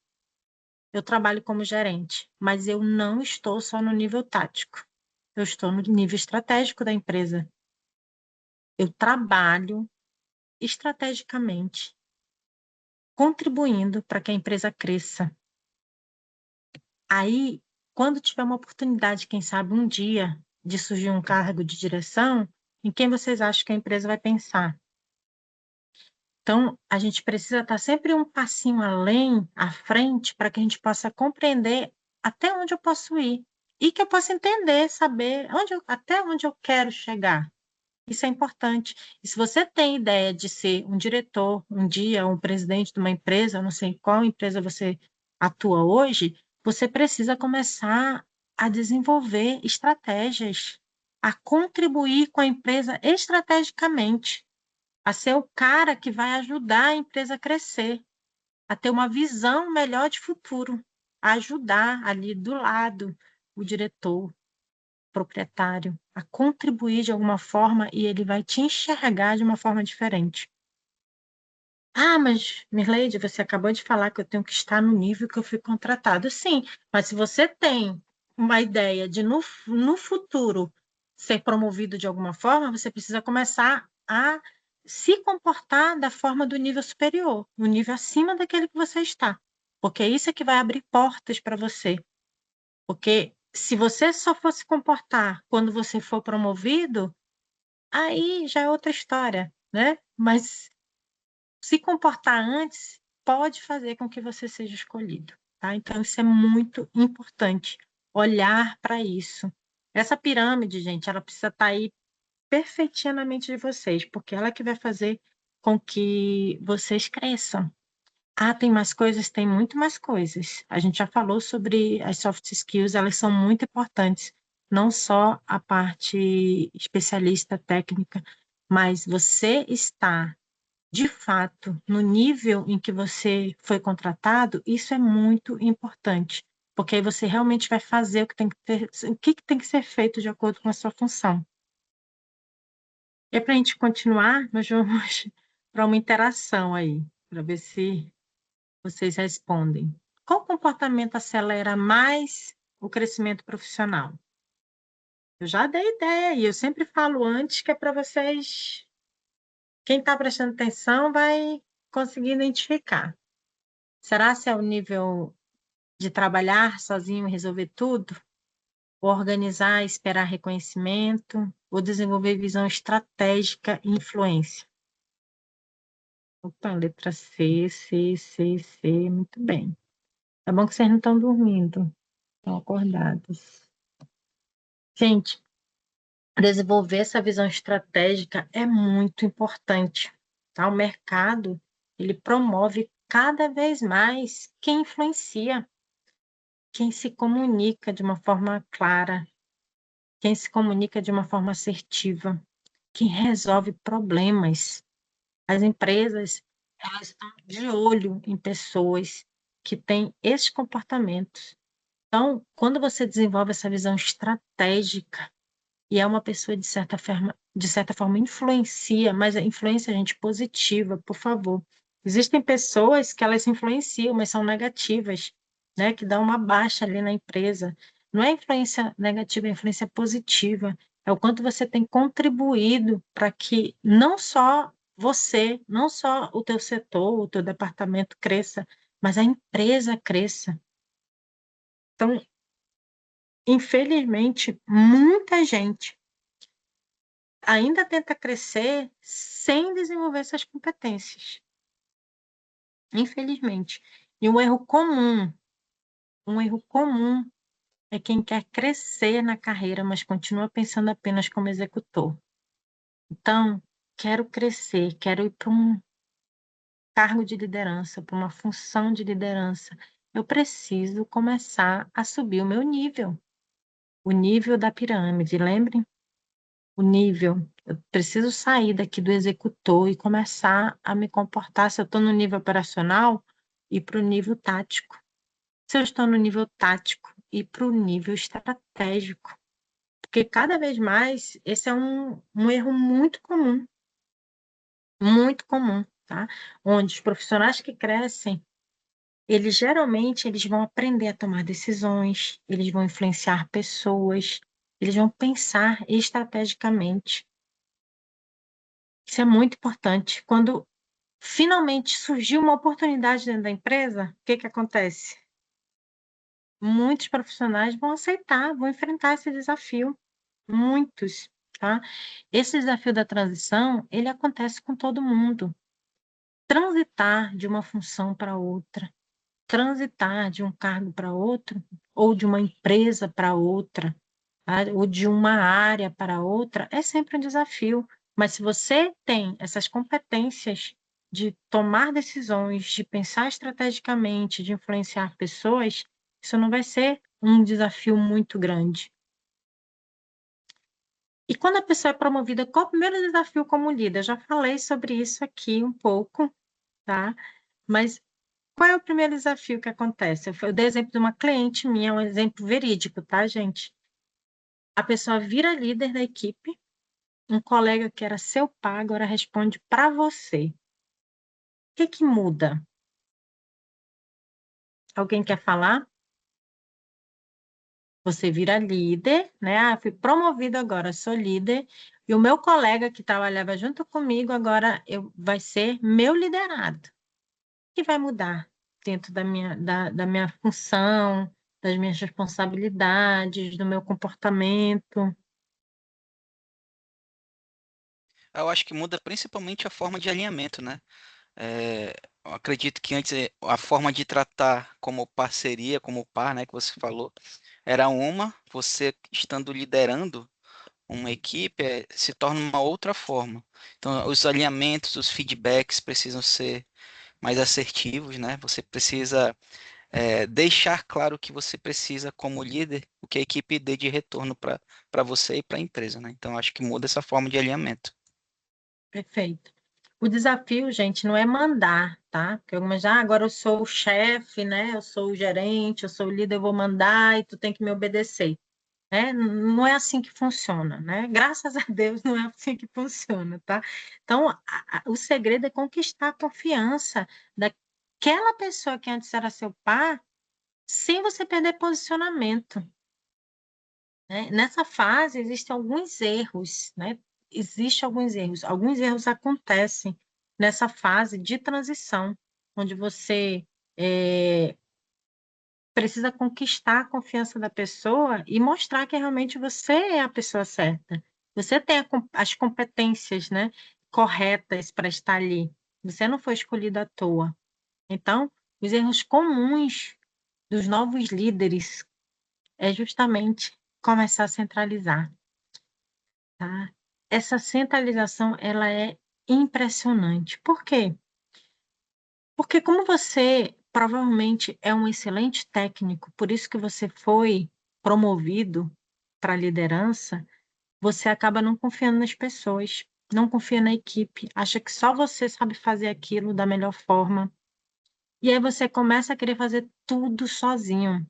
eu trabalho como gerente, mas eu não estou só no nível tático. Eu estou no nível estratégico da empresa. Eu trabalho estrategicamente, contribuindo para que a empresa cresça. Aí, quando tiver uma oportunidade, quem sabe um dia, de surgir um cargo de direção, em quem vocês acham que a empresa vai pensar? Então, a gente precisa estar sempre um passinho além, à frente, para que a gente possa compreender até onde eu posso ir e que eu possa entender, saber até onde eu quero chegar. Isso é importante. E se você tem ideia de ser um diretor, um dia, um presidente de uma empresa, eu não sei em qual empresa você atua hoje, você precisa começar a desenvolver estratégias, a contribuir com a empresa estrategicamente, a ser o cara que vai ajudar a empresa a crescer, a ter uma visão melhor de futuro, a ajudar ali do lado o diretor, proprietário, a contribuir de alguma forma e ele vai te enxergar de uma forma diferente. Ah, mas, Mirleide, você acabou de falar que eu tenho que estar no nível que eu fui contratado. Sim, mas se você tem uma ideia de no futuro ser promovido de alguma forma, você precisa começar a se comportar da forma do nível superior, no nível acima daquele que você está. Porque isso é que vai abrir portas para você. Porque se você só for se comportar quando você for promovido, aí já é outra história, né? Mas se comportar antes pode fazer com que você seja escolhido, tá? Então, isso é muito importante, olhar para isso. Essa pirâmide, gente, ela precisa estar aí perfeitinha na mente de vocês, porque ela que vai fazer com que vocês cresçam. Ah, tem mais coisas? Tem muito mais coisas. A gente já falou sobre as soft skills, elas são muito importantes, não só a parte especialista técnica, mas você está de fato, no nível em que você foi contratado, isso é muito importante, porque aí você realmente vai fazer o que tem que ser feito de acordo com a sua função. E para a gente continuar, nós vamos para uma interação aí, para ver se vocês respondem. Qual comportamento acelera mais o crescimento profissional? Eu já dei ideia e eu sempre falo antes que é para vocês. Quem está prestando atenção vai conseguir identificar. Será se é o nível de trabalhar sozinho e resolver tudo? Ou organizar e esperar reconhecimento? Ou desenvolver visão estratégica e influência? Opa, letra C, C, C, C, muito bem. Tá bom que vocês não estão dormindo, estão acordados. Gente, desenvolver essa visão estratégica é muito importante, tá? O mercado, ele promove cada vez mais quem influencia, quem se comunica de uma forma clara, quem se comunica de uma forma assertiva, quem resolve problemas. As empresas, elas estão de olho em pessoas que têm esses comportamentos. Então, quando você desenvolve essa visão estratégica e é uma pessoa de certa forma influencia, mas a influência, gente, positiva, por favor. Existem pessoas que elas influenciam, mas são negativas, né? Que dão uma baixa ali na empresa. Não é influência negativa, é influência positiva. É o quanto você tem contribuído para que não só você, não só o teu setor, o teu departamento cresça, mas a empresa cresça. Então, infelizmente, muita gente ainda tenta crescer sem desenvolver essas competências. Infelizmente. E um erro comum é quem quer crescer na carreira, mas continua pensando apenas como executor. Então, quero crescer, quero ir para um cargo de liderança, para uma função de liderança. Eu preciso começar a subir o meu nível, o nível da pirâmide, lembrem? O nível. Eu preciso sair daqui do executor e começar a me comportar, se eu estou no nível operacional, ir para o nível tático. Se eu estou no nível tático, ir para o nível estratégico. Porque cada vez mais, esse é um erro muito comum, tá? Onde os profissionais que crescem, eles geralmente eles vão aprender a tomar decisões, eles vão influenciar pessoas, eles vão pensar estrategicamente. Isso é muito importante. Quando finalmente surgiu uma oportunidade dentro da empresa, o que acontece? Muitos profissionais vão aceitar, vão enfrentar esse desafio. Muitos, tá? Esse desafio da transição, ele acontece com todo mundo. Transitar de uma função para outra, transitar de um cargo para outro, ou de uma empresa para outra, tá? Ou de uma área para outra, é sempre um desafio. Mas se você tem essas competências de tomar decisões, de pensar estrategicamente, de influenciar pessoas, isso não vai ser um desafio muito grande. E quando a pessoa é promovida, qual é o primeiro desafio como líder? Eu já falei sobre isso aqui um pouco, tá? Mas qual é o primeiro desafio que acontece? Eu dei exemplo de uma cliente minha, um exemplo verídico, tá, gente? A pessoa vira líder da equipe, um colega que era seu pai agora responde para você. O que muda? Alguém quer falar? Você vira líder, né? Ah, fui promovido agora, sou líder, e o meu colega que trabalhava junto comigo agora vai ser meu liderado. O que vai mudar dentro da minha função, das minhas responsabilidades, do meu comportamento? Eu acho que muda principalmente a forma de alinhamento, né? Eu acredito que antes a forma de tratar como parceria, como par, né, que você falou, era uma, você estando liderando uma equipe, se torna uma outra forma. Então, os alinhamentos, os feedbacks precisam ser mais assertivos, né? Você precisa deixar claro o que você precisa como líder, o que a equipe dê de retorno para você e para a empresa, né? Então, acho que muda essa forma de alinhamento. Perfeito. O desafio, gente, não é mandar, tá? Porque algumas, agora eu sou o chefe, né? Eu sou o gerente, eu sou o líder, eu vou mandar e tu tem que me obedecer. Não é assim que funciona, né? Graças a Deus não é assim que funciona, tá? Então, o segredo é conquistar a confiança daquela pessoa que antes era seu par, sem você perder posicionamento, né? Nessa fase existem alguns erros, né? Existem alguns erros acontecem nessa fase de transição, onde você precisa conquistar a confiança da pessoa e mostrar que realmente você é a pessoa certa. Você tem as competências, né, corretas para estar ali. Você não foi escolhido à toa. Então, os erros comuns dos novos líderes é justamente começar a centralizar, tá? Essa centralização, ela é impressionante. Por quê? Porque como você provavelmente é um excelente técnico, por isso que você foi promovido para a liderança, você acaba não confiando nas pessoas, não confia na equipe, acha que só você sabe fazer aquilo da melhor forma. E aí você começa a querer fazer tudo sozinho.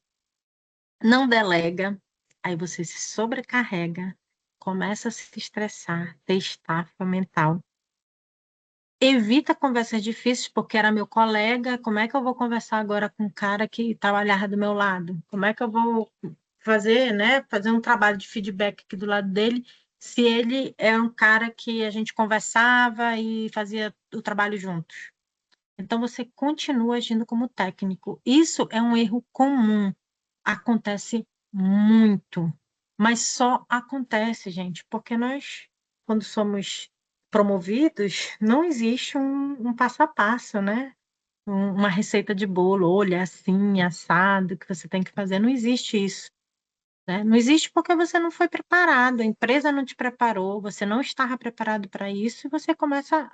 Não delega, aí você se sobrecarrega, começa a se estressar, ter estafa mental. Evita conversas difíceis, porque era meu colega, como é que eu vou conversar agora com um cara que trabalhava do meu lado? Como é que eu vou fazer, né, fazer um trabalho de feedback aqui do lado dele, se ele é um cara que a gente conversava e fazia o trabalho juntos? Então, você continua agindo como técnico. Isso é um erro comum, acontece muito, mas só acontece, gente, porque nós, quando somos promovidos, não existe um passo a passo, né? Uma receita de bolo, olha, assim, assado, que você tem que fazer, não existe isso, né? Não existe porque você não foi preparado, a empresa não te preparou, você não estava preparado para isso, e você começa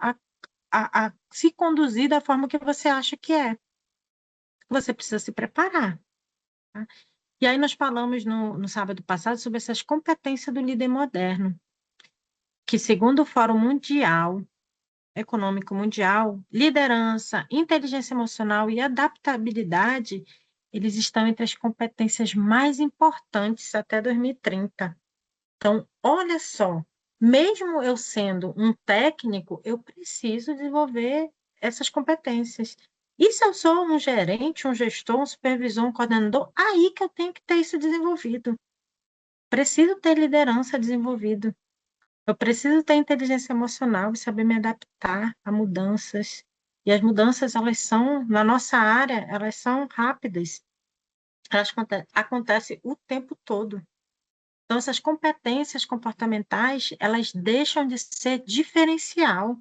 a se conduzir da forma que você acha que é. Você precisa se preparar, tá? E aí nós falamos no sábado passado sobre essas competências do líder moderno, que segundo o Fórum Mundial, Econômico Mundial, liderança, inteligência emocional e adaptabilidade, eles estão entre as competências mais importantes até 2030. Então, olha só, mesmo eu sendo um técnico, eu preciso desenvolver essas competências. E se eu sou um gerente, um gestor, um supervisor, um coordenador, aí que eu tenho que ter isso desenvolvido. Preciso ter liderança desenvolvido. Eu preciso ter inteligência emocional e saber me adaptar a mudanças. E as mudanças, elas são, na nossa área, elas são rápidas. Elas acontecem o tempo todo. Então, essas competências comportamentais, elas deixam de ser diferencial,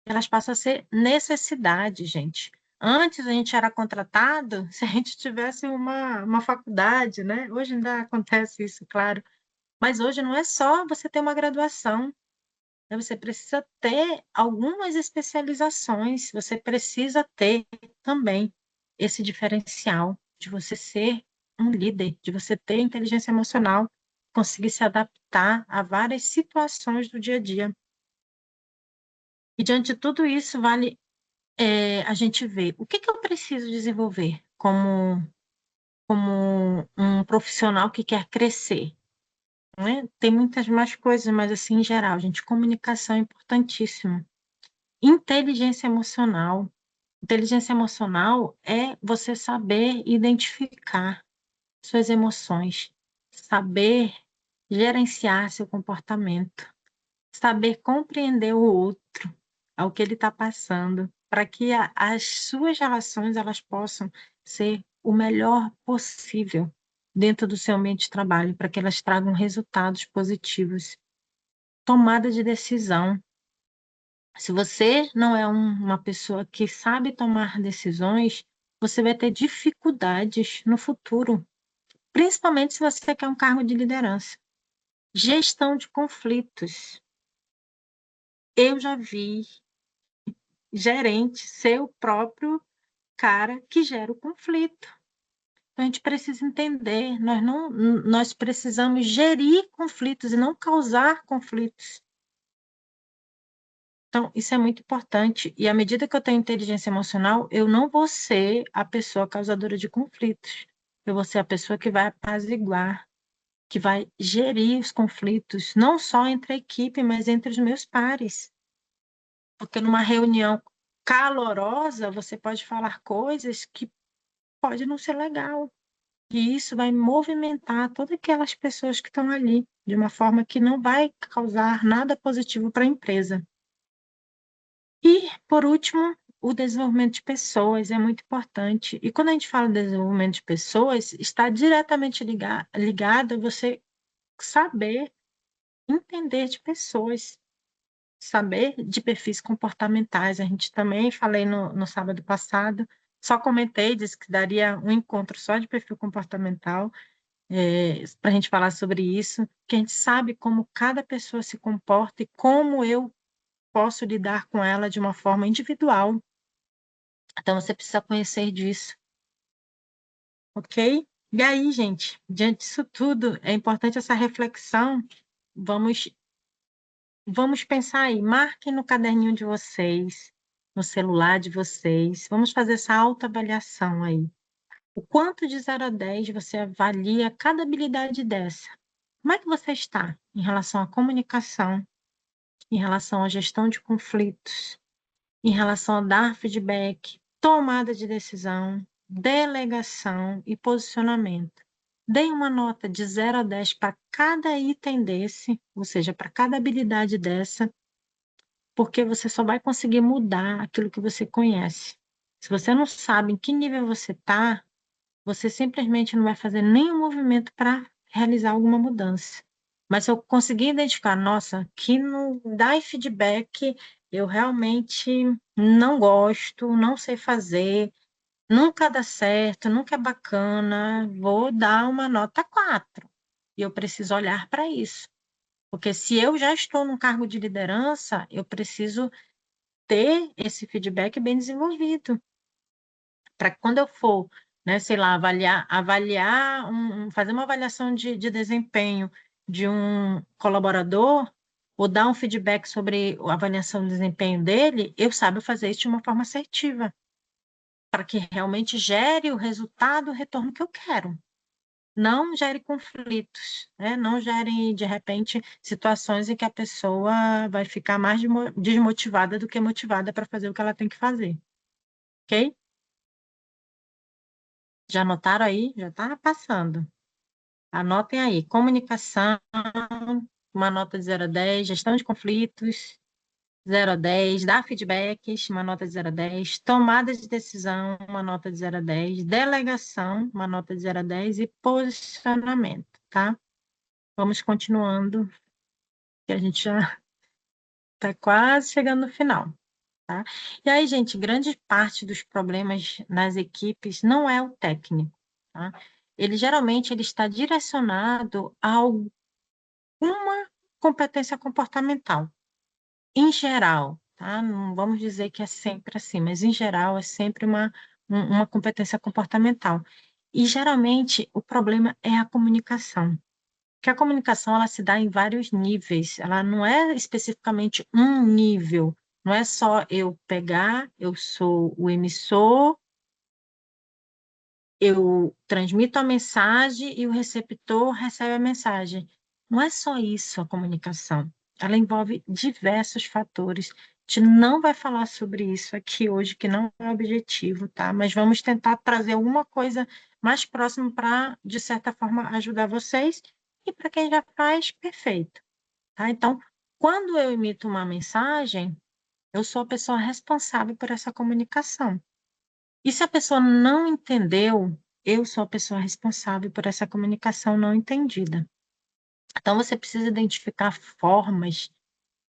elas passam a ser necessidade, gente. Antes a gente era contratado se a gente tivesse uma faculdade, né? Hoje ainda acontece isso, claro. Mas hoje não é só você ter uma graduação, né? Você precisa ter algumas especializações, você precisa ter também esse diferencial de você ser um líder, de você ter inteligência emocional, conseguir se adaptar a várias situações do dia a dia. E diante de tudo isso, vale a gente ver o que eu preciso desenvolver como um profissional que quer crescer, né? Tem muitas mais coisas, mas assim, em geral, gente, comunicação é importantíssimo. Inteligência emocional. Inteligência emocional é você saber identificar suas emoções, saber gerenciar seu comportamento, saber compreender o outro, ao que ele está passando, para que as suas relações elas possam ser o melhor possível dentro do seu ambiente de trabalho, para que elas tragam resultados positivos. Tomada de decisão. Se você não é uma pessoa que sabe tomar decisões, você vai ter dificuldades no futuro, principalmente se você quer um cargo de liderança. Gestão de conflitos. Eu já vi gerente ser o próprio cara que gera o conflito. Então, a gente precisa entender, nós precisamos gerir conflitos e não causar conflitos. Então, isso é muito importante. E à medida que eu tenho inteligência emocional, eu não vou ser a pessoa causadora de conflitos. Eu vou ser a pessoa que vai apaziguar, que vai gerir os conflitos, não só entre a equipe, mas entre os meus pares. Porque numa reunião calorosa, você pode falar coisas que pode não ser legal. E isso vai movimentar todas aquelas pessoas que estão ali, de uma forma que não vai causar nada positivo para a empresa. E, por último, o desenvolvimento de pessoas é muito importante. E quando a gente fala de desenvolvimento de pessoas, está diretamente ligado a você saber entender de pessoas, saber de perfis comportamentais. A gente também falei no sábado passado, só comentei, disse que daria um encontro só de perfil comportamental, para a gente falar sobre isso, que a gente sabe como cada pessoa se comporta e como eu posso lidar com ela de uma forma individual. Então, você precisa conhecer disso, ok? E aí, gente, diante disso tudo, é importante essa reflexão. Vamos pensar aí, marquem no caderninho de vocês, no celular de vocês, vamos fazer essa autoavaliação aí. O quanto de 0 a 10 você avalia cada habilidade dessa? Como é que você está em relação à comunicação, em relação à gestão de conflitos, em relação a dar feedback, tomada de decisão, delegação e posicionamento? Dê uma nota de 0 a 10 para cada item desse, ou seja, para cada habilidade dessa, porque você só vai conseguir mudar aquilo que você conhece. Se você não sabe em que nível você está, você simplesmente não vai fazer nenhum movimento para realizar alguma mudança. Mas se eu conseguir identificar, nossa, aqui no dar feedback, eu realmente não gosto, não sei fazer, nunca dá certo, nunca é bacana, vou dar uma nota 4. E eu preciso olhar para isso. Porque se eu já estou num cargo de liderança, eu preciso ter esse feedback bem desenvolvido. Para que quando eu for, né, sei lá, fazer uma avaliação de desempenho de um colaborador, ou dar um feedback sobre a avaliação do desempenho dele, eu saiba fazer isso de uma forma assertiva, para que realmente gere o resultado, o retorno que eu quero. Não gere conflitos, né? Não gere, de repente, situações em que a pessoa vai ficar mais desmotivada do que motivada para fazer o que ela tem que fazer. Ok? Já anotaram aí? Já está passando. Anotem aí. Comunicação, uma nota de 0 a 10. Gestão de conflitos, 0 a 10. Dar feedbacks, uma nota de 0 a 10. Tomada de decisão, uma nota de 0 a 10. Delegação, uma nota de 0 a 10. E posicionamento, tá? Vamos continuando, que a gente já está quase chegando no final. Tá? E aí, gente, grande parte dos problemas nas equipes não é o técnico. Tá? Geralmente ele está direcionado a alguma competência comportamental. Em geral, tá? Não vamos dizer que é sempre assim, mas em geral é sempre uma competência comportamental. E geralmente o problema é a comunicação. Porque a comunicação ela se dá em vários níveis, ela não é especificamente um nível, não é só eu pegar, eu sou o emissor, eu transmito a mensagem e o receptor recebe a mensagem. Não é só isso a comunicação. ela envolve diversos fatores. A gente não vai falar sobre isso aqui hoje, que não é o objetivo, tá? Mas vamos tentar trazer alguma coisa mais próxima para, de certa forma, ajudar vocês. E para quem já faz, perfeito, tá? Então, quando eu emito uma mensagem, eu sou a pessoa responsável por essa comunicação. E se a pessoa não entendeu, eu sou a pessoa responsável por essa comunicação não entendida. Então, você precisa identificar formas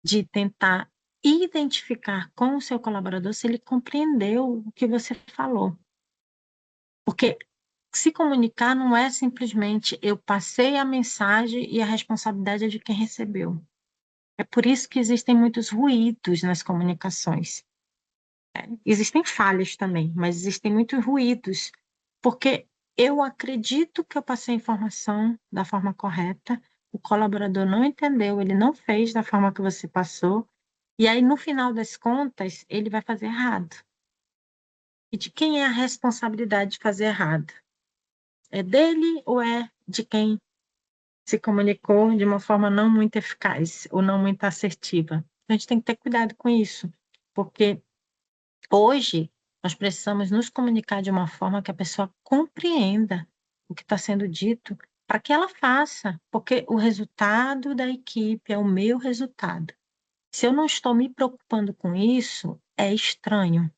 de tentar identificar com o seu colaborador se ele compreendeu o que você falou. Porque se comunicar não é simplesmente eu passei a mensagem e a responsabilidade é de quem recebeu. É por isso que existem muitos ruídos nas comunicações. Existem falhas também, mas existem muitos ruídos, porque eu acredito que eu passei a informação da forma correta, o colaborador não entendeu, ele não fez da forma que você passou, e aí, no final das contas, ele vai fazer errado. E de quem é a responsabilidade de fazer errado? É dele ou é de quem se comunicou de uma forma não muito eficaz ou não muito assertiva? A gente tem que ter cuidado com isso, porque hoje, nós precisamos nos comunicar de uma forma que a pessoa compreenda o que está sendo dito, para que ela faça, porque o resultado da equipe é o meu resultado. Se eu não estou me preocupando com isso, é estranho.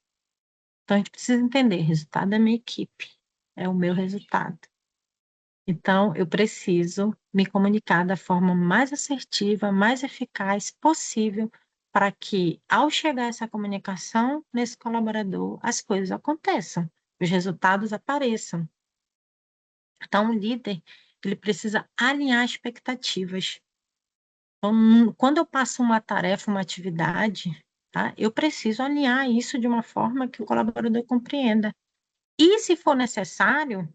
Então, a gente precisa entender, resultado da minha equipe, é o meu resultado. Então, eu preciso me comunicar da forma mais assertiva, mais eficaz possível, para que, ao chegar essa comunicação nesse colaborador, as coisas aconteçam, os resultados apareçam. Então, o líder, ele precisa alinhar expectativas. Então, quando eu passo uma tarefa, uma atividade, tá, eu preciso alinhar isso de uma forma que o colaborador compreenda. E, se for necessário,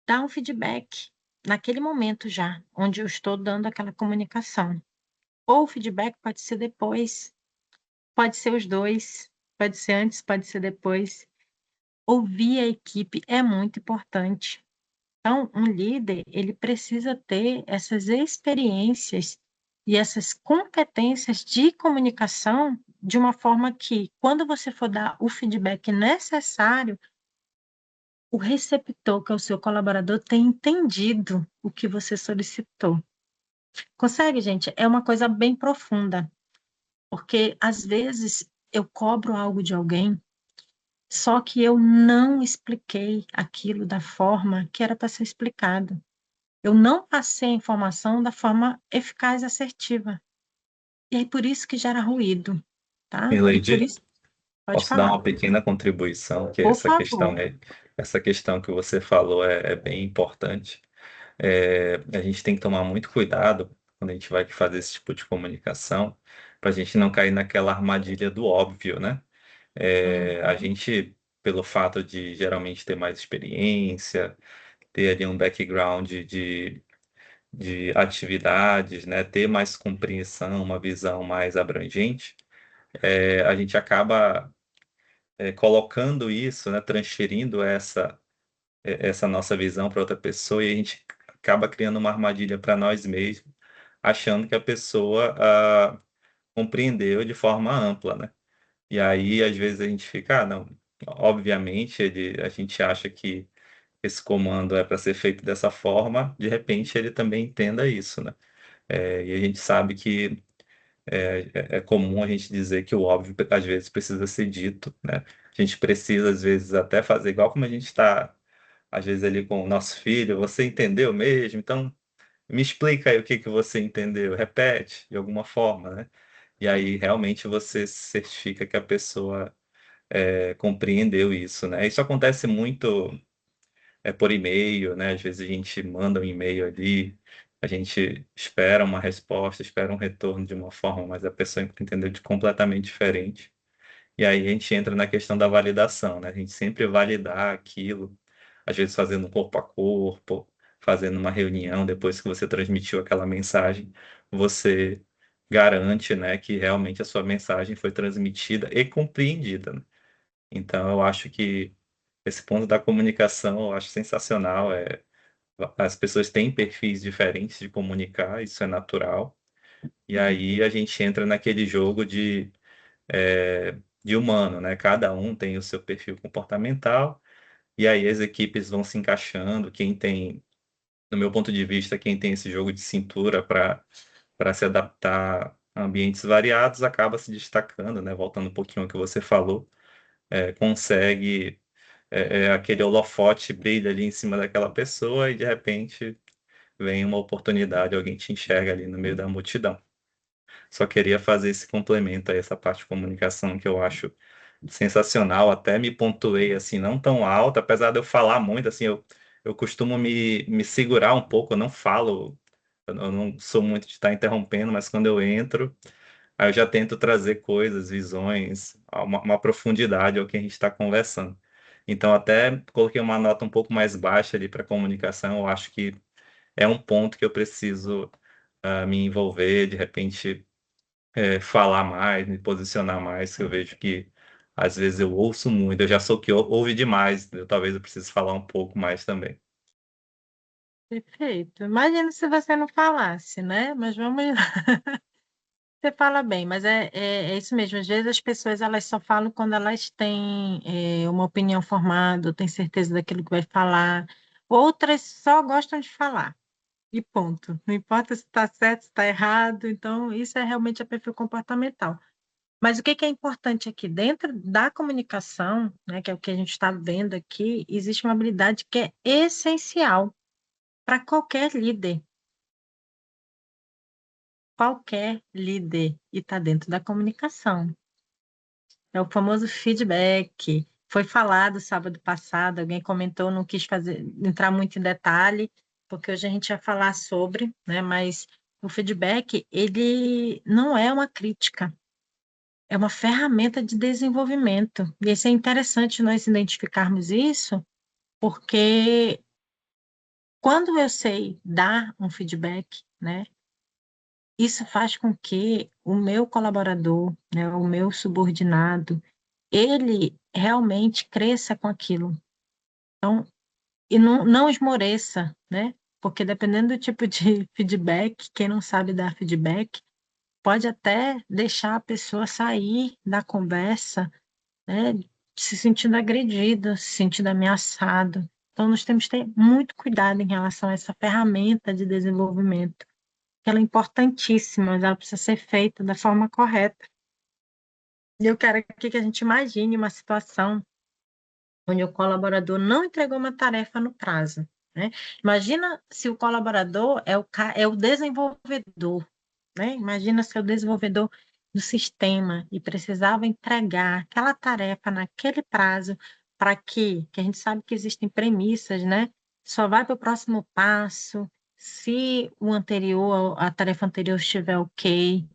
dar um feedback naquele momento já, onde eu estou dando aquela comunicação. Ou o feedback pode ser depois, pode ser os dois, pode ser antes, pode ser depois. Ouvir a equipe é muito importante. Então, um líder, ele precisa ter essas experiências e essas competências de comunicação de uma forma que, quando você for dar o feedback necessário, o receptor, que é o seu colaborador, tem entendido o que você solicitou. Consegue, gente? É uma coisa bem profunda, porque às vezes eu cobro algo de alguém, só que eu não expliquei aquilo da forma que era para ser explicado. Eu não passei a informação da forma eficaz e assertiva. E é por isso que gera ruído, tá? E por Milady, isso, pode posso dar falar, uma pequena contribuição, que por essa questão favor. essa questão que você falou é bem importante. A gente tem que tomar muito cuidado quando a gente vai fazer esse tipo de comunicação, para a gente não cair naquela armadilha do óbvio, né? A Uhum. gente, pelo fato de geralmente ter mais experiência, ter ali um background de atividades, né? Ter mais compreensão, uma visão mais abrangente, a gente acaba colocando isso, né? Transferindo essa nossa visão para outra pessoa e a gente acaba criando uma armadilha para nós mesmos, achando que a pessoa compreendeu de forma ampla, né? E aí, às vezes, a gente fica, não, obviamente, a gente acha que esse comando é para ser feito dessa forma, de repente ele também entenda isso, né? E a gente sabe que é comum a gente dizer que o óbvio, às vezes, precisa ser dito, né? A gente precisa, às vezes, até fazer igual como a gente está às vezes ali com o nosso filho, você entendeu mesmo? Então, me explica aí o que que você entendeu, repete de alguma forma, né? E aí realmente você certifica que a pessoa compreendeu isso, né? Isso acontece muito por e-mail, né? Às vezes a gente manda um e-mail ali, a gente espera uma resposta, espera um retorno de uma forma, mas a pessoa entendeu de completamente diferente. E aí a gente entra na questão da validação, né? A gente sempre validar aquilo, às vezes fazendo um corpo a corpo, fazendo uma reunião depois que você transmitiu aquela mensagem, você garante, né, que realmente a sua mensagem foi transmitida e compreendida, né? Então eu acho que esse ponto da comunicação eu acho sensacional. As pessoas têm perfis diferentes de comunicar, isso é natural. E aí a gente entra naquele jogo de humano, né? Cada um tem o seu perfil comportamental, e aí as equipes vão se encaixando. Quem tem, no meu ponto de vista, quem tem esse jogo de cintura para se adaptar a ambientes variados acaba se destacando, né? Voltando um pouquinho ao que você falou, consegue aquele holofote brilha ali em cima daquela pessoa e de repente vem uma oportunidade, alguém te enxerga ali no meio da multidão. Só queria fazer esse complemento a essa parte de comunicação que eu acho sensacional. Até me pontuei assim, não tão alto, apesar de eu falar muito, assim, eu costumo me segurar um pouco, eu não falo, eu não sou muito de estar interrompendo, mas quando eu entro, aí eu já tento trazer coisas, visões, uma profundidade ao que a gente está conversando. Então, até coloquei uma nota um pouco mais baixa ali para comunicação, eu acho que é um ponto que eu preciso me envolver, de repente falar mais, me posicionar mais, que eu vejo que às vezes eu ouço muito, eu já sou que ouve demais, talvez eu precise falar um pouco mais também. Perfeito. Imagina se você não falasse, né? Mas vamos lá. Você fala bem, mas é isso mesmo. Às vezes as pessoas elas só falam quando elas têm uma opinião formada, ou têm certeza daquilo que vai falar. Outras só gostam de falar. E ponto. Não importa se está certo, se está errado. Então, isso é realmente a perfil comportamental. Mas o que que é importante aqui? Dentro da comunicação, né, que é o que a gente está vendo aqui, existe uma habilidade que é essencial para qualquer líder. Qualquer líder. E está dentro da comunicação. É o famoso feedback. Foi falado sábado passado, alguém comentou, não quis entrar muito em detalhe, porque hoje a gente ia falar sobre, né? Mas o feedback, ele não é uma crítica, é uma ferramenta de desenvolvimento. E isso é interessante nós identificarmos isso, porque quando eu sei dar um feedback, né? Isso faz com que o meu colaborador, né, o meu subordinado, ele realmente cresça com aquilo. Então, e não esmoreça, né? Porque dependendo do tipo de feedback, quem não sabe dar feedback, pode até deixar a pessoa sair da conversa, né? Se sentindo agredida, se sentindo ameaçado. Então, nós temos que ter muito cuidado em relação a essa ferramenta de desenvolvimento, que ela é importantíssima, mas ela precisa ser feita da forma correta. E eu quero aqui que a gente imagine uma situação onde o colaborador não entregou uma tarefa no prazo, né? Imagina se o colaborador é o desenvolvedor, né? Imagina se é o desenvolvedor do sistema e precisava entregar aquela tarefa naquele prazo para que a gente sabe que existem premissas, né? Só vai para o próximo passo se a tarefa anterior estiver ok.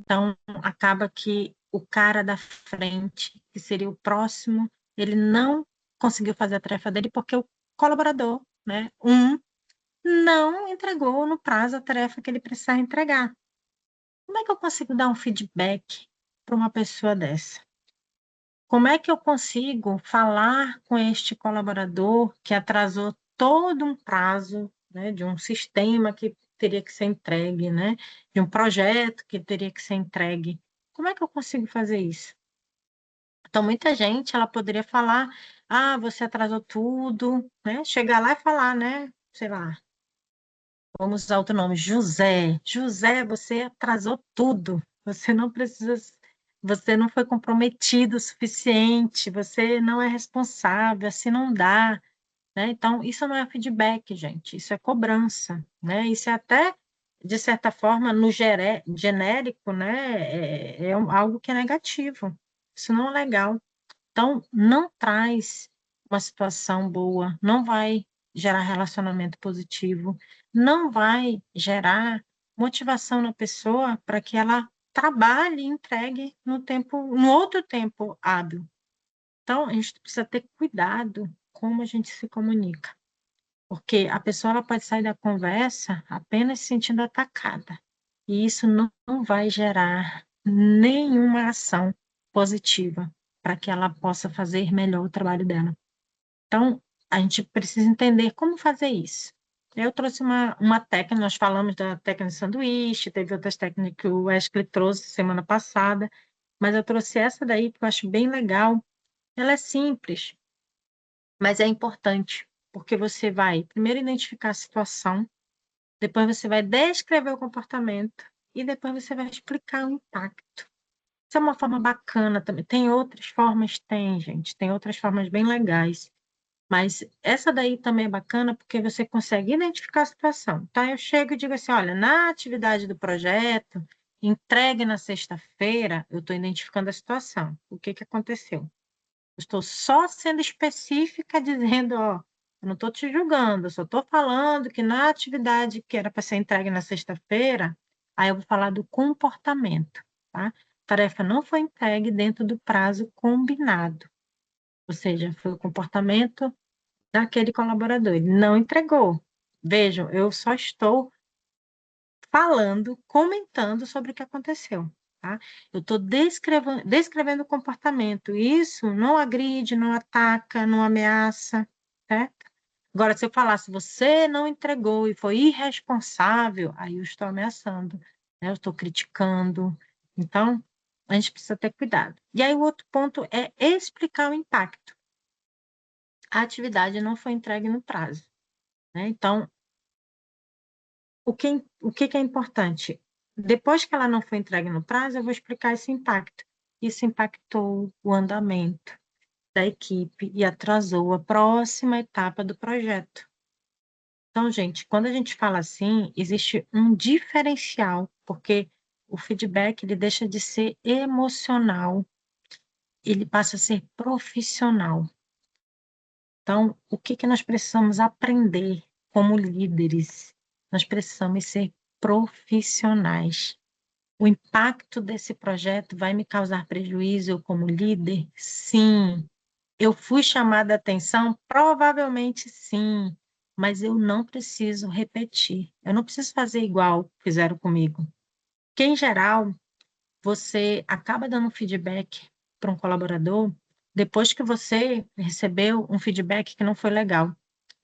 Então, acaba que o cara da frente, que seria o próximo, ele não conseguiu fazer a tarefa dele porque o colaborador, né, não entregou no prazo a tarefa que ele precisava entregar. Como é que eu consigo dar um feedback para uma pessoa dessa? Como é que eu consigo falar com este colaborador que atrasou todo um prazo, né, de um sistema que teria que ser entregue, né, de um projeto que teria que ser entregue? Como é que eu consigo fazer isso? Então, muita gente ela poderia falar: ah, você atrasou tudo, né? Chegar lá e falar, né? Sei lá, vamos usar outro nome, José. José, você atrasou tudo. Você não foi comprometido o suficiente, você não é responsável, assim não dá, né? Então, isso não é feedback, gente, isso é cobrança, né? Isso é até, de certa forma, no genérico, né? Algo que é negativo. Isso não é legal. Então, não traz uma situação boa, não vai gerar relacionamento positivo, não vai gerar motivação na pessoa para que ela trabalhe e entregue no outro tempo hábil. Então, a gente precisa ter cuidado como a gente se comunica, porque a pessoa ela pode sair da conversa apenas se sentindo atacada, e isso não vai gerar nenhuma ação positiva para que ela possa fazer melhor o trabalho dela. Então, a gente precisa entender como fazer isso. Eu trouxe uma técnica, nós falamos da técnica de sanduíche, teve outras técnicas que o Wesley trouxe semana passada, mas eu trouxe essa daí porque eu acho bem legal. Ela é simples, mas é importante, porque você vai primeiro identificar a situação, depois você vai descrever o comportamento e depois você vai explicar o impacto. Isso é uma forma bacana também. Tem outras formas? Tem, gente. Tem outras formas bem legais. Mas essa daí também é bacana porque você consegue identificar a situação. Então, eu chego e digo assim, olha, na atividade do projeto, entregue na sexta-feira, eu estou identificando a situação. O que aconteceu? Eu estou só sendo específica, dizendo, ó, eu não estou te julgando, eu só estou falando que na atividade que era para ser entregue na sexta-feira, aí eu vou falar do comportamento, tá? A tarefa não foi entregue dentro do prazo combinado, ou seja, foi o comportamento daquele colaborador, ele não entregou. Vejam, eu só estou falando, comentando sobre o que aconteceu. Tá? Eu estou descrevendo o comportamento. Isso não agride, não ataca, não ameaça. Certo? Agora, se eu falasse, você não entregou e foi irresponsável, aí eu estou ameaçando, né? Eu estou criticando. Então, a gente precisa ter cuidado. E aí, o outro ponto é explicar o impacto. A atividade não foi entregue no prazo. Né? Então, o que é importante? Depois que ela não foi entregue no prazo, eu vou explicar esse impacto. Isso impactou o andamento da equipe e atrasou a próxima etapa do projeto. Então, gente, quando a gente fala assim, existe um diferencial, porque o feedback ele deixa de ser emocional, ele passa a ser profissional. Então, o que nós precisamos aprender como líderes? Nós precisamos ser profissionais. O impacto desse projeto vai me causar prejuízo eu como líder? Sim. Eu fui chamada a atenção? Provavelmente sim, mas eu não preciso repetir. Eu não preciso fazer igual fizeram comigo. Porque, em geral, você acaba dando feedback para um colaborador depois que você recebeu um feedback que não foi legal.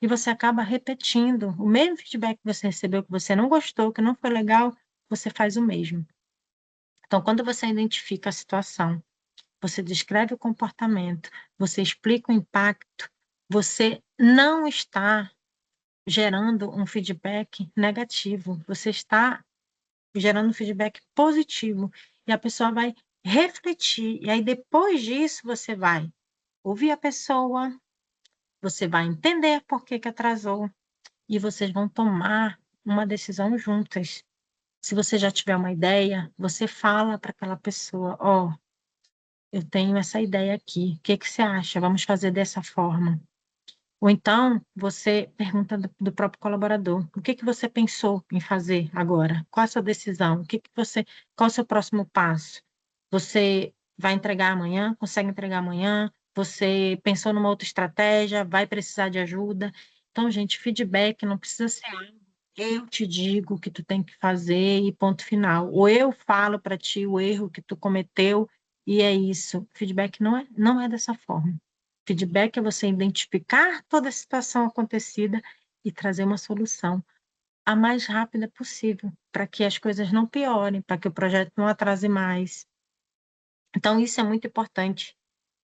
E você acaba repetindo o mesmo feedback que você recebeu, que você não gostou, que não foi legal, você faz o mesmo. Então, quando você identifica a situação, você descreve o comportamento, você explica o impacto, você não está gerando um feedback negativo, você está gerando um feedback positivo. E a pessoa vai refletir. E aí, depois disso, você vai ouvir a pessoa, você vai entender por que atrasou, e vocês vão tomar uma decisão juntas. Se você já tiver uma ideia, você fala para aquela pessoa, ó, eu tenho essa ideia aqui, o que você acha? Vamos fazer dessa forma. Ou então, você pergunta do próprio colaborador, o que você pensou em fazer agora? Qual a sua decisão? Qual o seu próximo passo? Você vai entregar amanhã? Consegue entregar amanhã? Você pensou numa outra estratégia? Vai precisar de ajuda? Então, gente, feedback não precisa ser algo, eu te digo o que tu tem que fazer e ponto final. Ou eu falo para ti o erro que tu cometeu e é isso. Feedback não é dessa forma. Feedback é você identificar toda a situação acontecida e trazer uma solução a mais rápida possível, para que as coisas não piorem, para que o projeto não atrase mais. Então, isso é muito importante.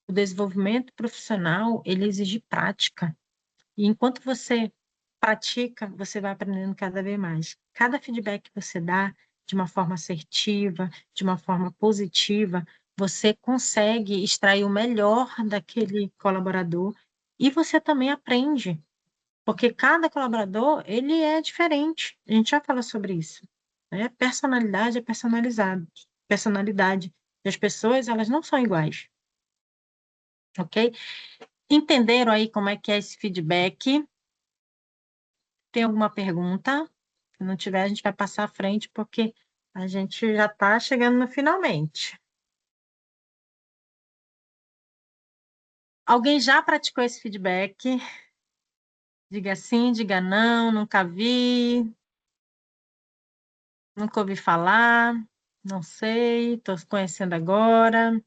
O desenvolvimento profissional, ele exige prática. E enquanto você pratica, você vai aprendendo cada vez mais. Cada feedback que você dá de uma forma assertiva, de uma forma positiva, você consegue extrair o melhor daquele colaborador e você também aprende, porque cada colaborador, ele é diferente. A gente já falou sobre isso, né? Personalidade é personalidade. E as pessoas, elas não são iguais, ok? Entenderam aí como é que é esse feedback? Tem alguma pergunta? Se não tiver, a gente vai passar à frente, porque a gente já está chegando no finalmente. Alguém já praticou esse feedback? Diga sim, diga não, nunca vi, nunca ouvi falar, não sei, estou conhecendo agora.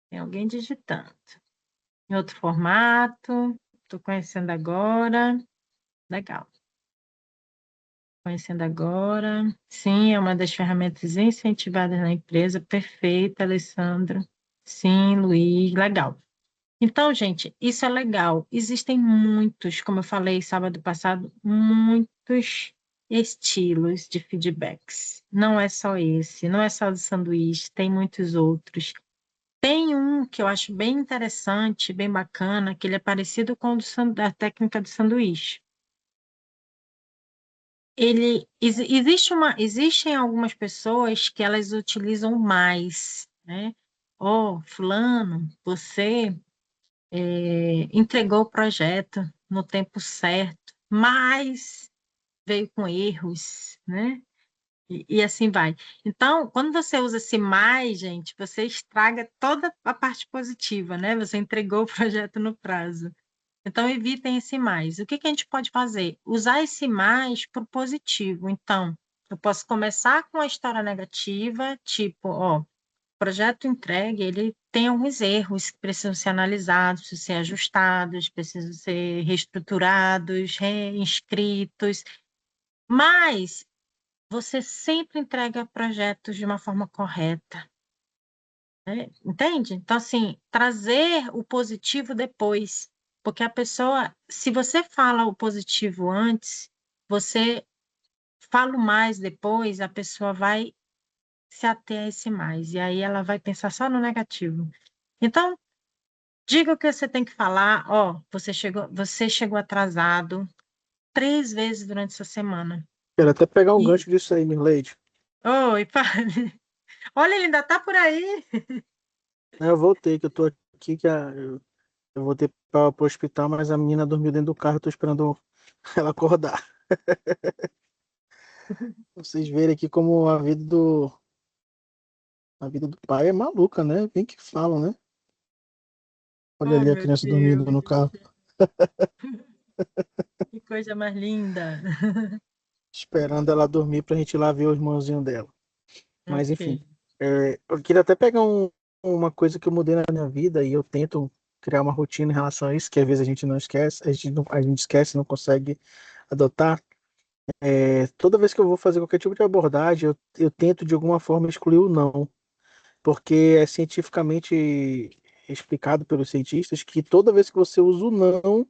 Tem alguém digitando. Em outro formato. Estou conhecendo agora. Legal. Conhecendo agora. Sim, é uma das ferramentas incentivadas na empresa. Perfeito, Alessandro. Sim, Luiz. Legal. Então, gente, isso é legal. Existem muitos, como eu falei sábado passado, muitos estilos de feedbacks. Não é só esse, não é só do sanduíche, tem muitos outros. Tem um que eu acho bem interessante, bem bacana, que ele é parecido com o da técnica do sanduíche. Existem algumas pessoas que elas utilizam mais, né? Fulano, você entregou o projeto no tempo certo, mas veio com erros, né? E assim vai. Então, quando você usa esse mais, gente, você estraga toda a parte positiva, né? Você entregou o projeto no prazo. Então, evitem esse mais. O que que a gente pode fazer? Usar esse mais para o positivo. Então, eu posso começar com a história negativa, tipo, projeto entregue, ele tem alguns erros que precisam ser analisados, precisam ser ajustados, precisam ser reestruturados, reinscritos, mas você sempre entrega projetos de uma forma correta, né? Entende? Então, assim, trazer o positivo depois, porque a pessoa, se você fala o positivo antes, você fala o mais depois, a pessoa vai se ater a esse mais, e aí ela vai pensar só no negativo. Então, diga o que você tem que falar. Você chegou atrasado 3 vezes durante essa semana. Quero até pegar um E, gancho disso aí, Mirleide. oi, olha, ele ainda está por aí. Eu voltei, que eu tô aqui, eu voltei para o hospital, mas a menina dormiu dentro do carro, eu tô esperando ela acordar. Vocês verem aqui como a vida do pai é maluca, né? Bem que falam, né? Olha Oh, ali a meu criança dormindo Deus, no carro, que coisa mais linda. esperando ela dormir pra gente ir lá ver o irmãozinho dela. Mas enfim, Ok. eu queria até pegar uma coisa que eu mudei na minha vida e eu tento criar uma rotina em relação a isso, que às vezes a gente não esquece, a gente esquece, não consegue adotar. Toda vez que eu vou fazer qualquer tipo de abordagem, eu tento de alguma forma excluir o não, porque é cientificamente explicado pelos cientistas que toda vez que você usa o não,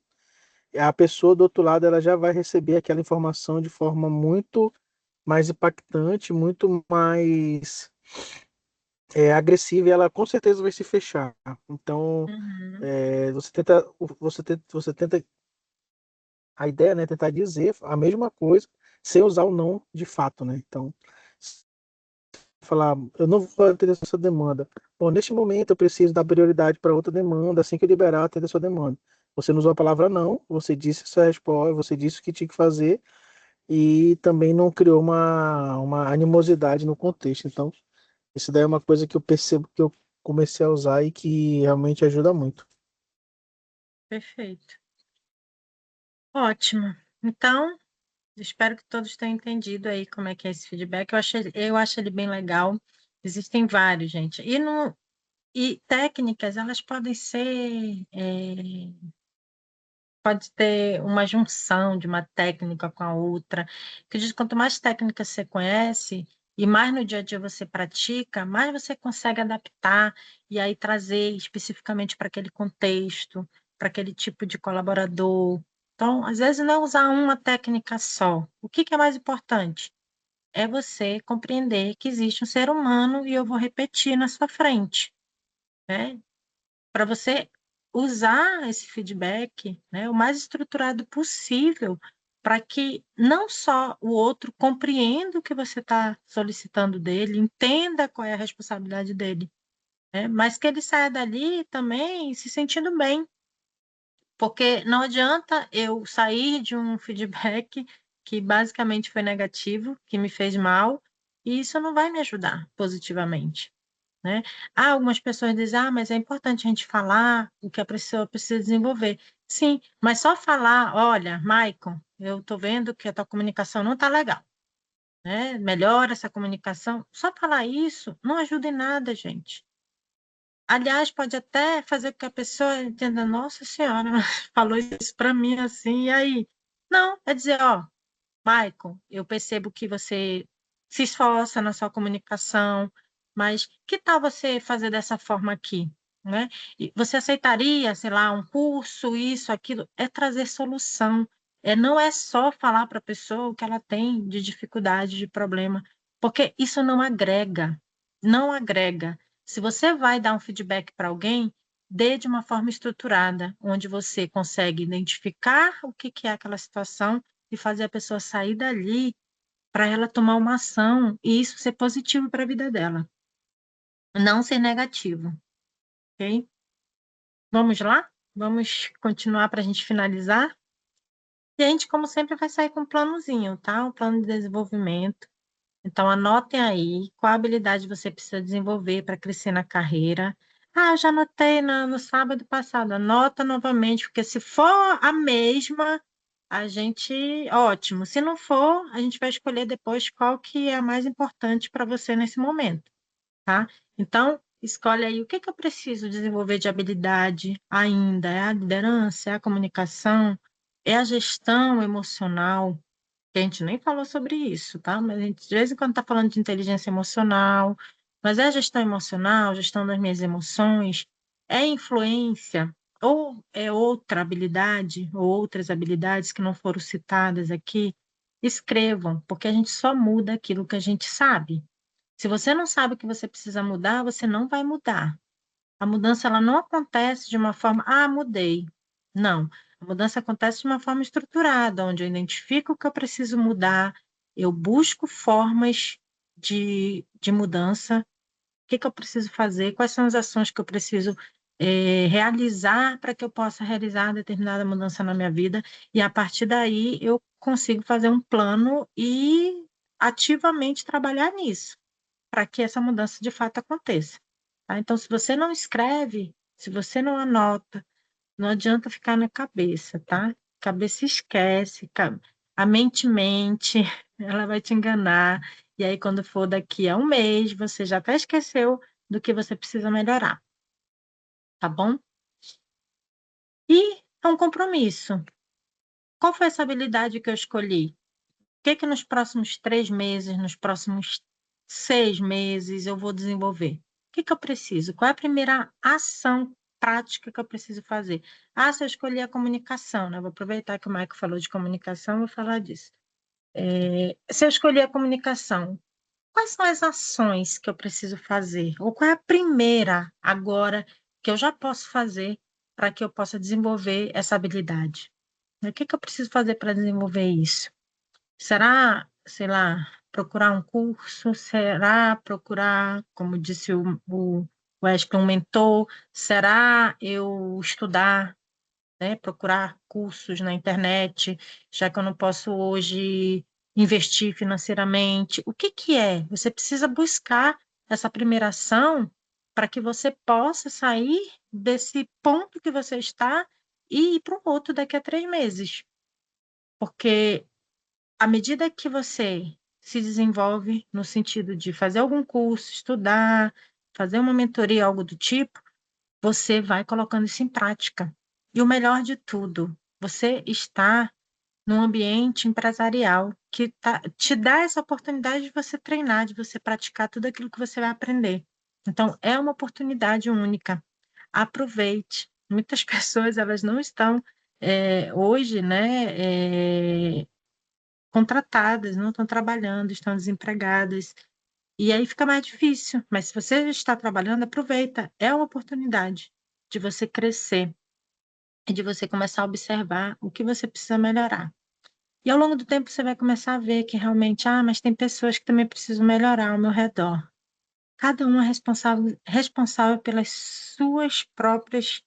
a pessoa do outro lado ela já vai receber aquela informação de forma muito mais impactante, muito mais agressiva, e ela com certeza vai se fechar. Então, Uhum. você tenta a ideia, né, tentar dizer a mesma coisa sem usar o não de fato, né? Então, falar, eu não vou atender essa demanda. Bom, neste momento eu preciso dar prioridade para outra demanda, assim que eu liberar, atender a sua demanda. Você não usou a palavra não, você disse sua resposta, você disse o que tinha que fazer e também não criou uma animosidade no contexto. Então, isso daí é uma coisa que eu percebo que eu comecei a usar e que realmente ajuda muito. Perfeito. Ótimo. Então, espero que todos tenham entendido aí como é que é esse feedback. Eu acho ele bem legal. Existem vários, gente. E técnicas, elas podem ser, pode ter uma junção de uma técnica com a outra. Acredito que quanto mais técnicas você conhece e mais no dia a dia você pratica, mais você consegue adaptar e aí trazer especificamente para aquele contexto, para aquele tipo de colaborador. Então, às vezes não é usar uma técnica só. O que que é mais importante? É você compreender que existe um ser humano e eu vou repetir na sua frente, né? Para você usar esse feedback, né, o mais estruturado possível, para que não só o outro compreenda o que você está solicitando dele, entenda qual é a responsabilidade dele, né, mas que ele saia dali também se sentindo bem, porque não adianta eu sair de um feedback que basicamente foi negativo, que me fez mal, e isso não vai me ajudar positivamente, né? Algumas pessoas dizem, mas é importante a gente falar o que a pessoa precisa desenvolver. Sim, mas só falar, olha, Maicon, eu estou vendo que a tua comunicação não está legal, né? Melhora essa comunicação. Só falar isso não ajuda em nada, gente. Aliás, pode até fazer com que a pessoa entenda, nossa senhora, falou isso para mim assim, e aí? Não, é dizer, ó, Michael, eu percebo que você se esforça na sua comunicação, mas que tal você fazer dessa forma aqui, né? E você aceitaria, sei lá, um curso, isso, aquilo? É trazer solução. Não é só falar para a pessoa o que ela tem de dificuldade, de problema, porque isso não agrega, não agrega. Se você vai dar um feedback para alguém, dê de uma forma estruturada, onde você consegue identificar o que é aquela situação e fazer a pessoa sair dali para ela tomar uma ação e isso ser positivo para a vida dela, não ser negativo, ok? Vamos lá? Vamos continuar para a gente finalizar? E a gente, como sempre, vai sair com um planozinho, tá? Um plano de desenvolvimento. Então, anotem aí qual habilidade você precisa desenvolver para crescer na carreira. Ah, eu já anotei no sábado passado. Anota novamente, porque se for a mesma, a gente, ótimo. Se não for, a gente vai escolher depois qual que é a mais importante para você nesse momento, tá? Então, escolhe aí o que eu preciso desenvolver de habilidade ainda. É a liderança, é a comunicação, é a gestão emocional, que a gente nem falou sobre isso, tá? Mas a gente de vez em quando está falando de inteligência emocional, mas é gestão emocional, gestão das minhas emoções, é influência, ou é outra habilidade, ou outras habilidades que não foram citadas aqui, escrevam, porque a gente só muda aquilo que a gente sabe. Se você não sabe o que você precisa mudar, você não vai mudar. A mudança ela não acontece de uma forma, mudei. Não. A mudança acontece de uma forma estruturada, onde eu identifico o que eu preciso mudar, eu busco formas de mudança, o que eu preciso fazer, quais são as ações que eu preciso realizar para que eu possa realizar determinada mudança na minha vida, e a partir daí eu consigo fazer um plano e ativamente trabalhar nisso, para que essa mudança de fato aconteça. Tá? Então, se você não escreve, se você não anota, não adianta ficar na cabeça, tá? Cabeça esquece, a mente, ela vai te enganar. E aí, quando for daqui a um mês, você já até esqueceu do que você precisa melhorar, tá bom? E é um compromisso. Qual foi essa habilidade que eu escolhi? O que nos próximos 3 meses, nos próximos 6 meses eu vou desenvolver? O que eu preciso? Qual é a primeira ação prática que eu preciso fazer? Se eu escolher a comunicação, né? Vou aproveitar que o Maico falou de comunicação, vou falar disso. Se eu escolher a comunicação, quais são as ações que eu preciso fazer? Ou qual é a primeira agora que eu já posso fazer para que eu possa desenvolver essa habilidade? O que eu preciso fazer para desenvolver isso? Será, sei lá, procurar um curso? Será procurar, como disse o Wesley, um mentor? Será eu estudar, né, procurar cursos na internet, já que eu não posso hoje investir financeiramente? O que é? Você precisa buscar essa primeira ação para que você possa sair desse ponto que você está e ir para o outro daqui a 3 meses. Porque à medida que você se desenvolve no sentido de fazer algum curso, estudar, fazer uma mentoria, algo do tipo, você vai colocando isso em prática. E o melhor de tudo, você está num ambiente empresarial que te dá essa oportunidade de você treinar, de você praticar tudo aquilo que você vai aprender. Então, é uma oportunidade única. Aproveite. Muitas pessoas elas não estão hoje, né, contratadas, não estão trabalhando, estão desempregadas. E aí fica mais difícil. Mas se você está trabalhando, aproveita. É uma oportunidade de você crescer e de você começar a observar o que você precisa melhorar. E ao longo do tempo você vai começar a ver que realmente, mas tem pessoas que também precisam melhorar ao meu redor. Cada um é responsável pelas suas próprias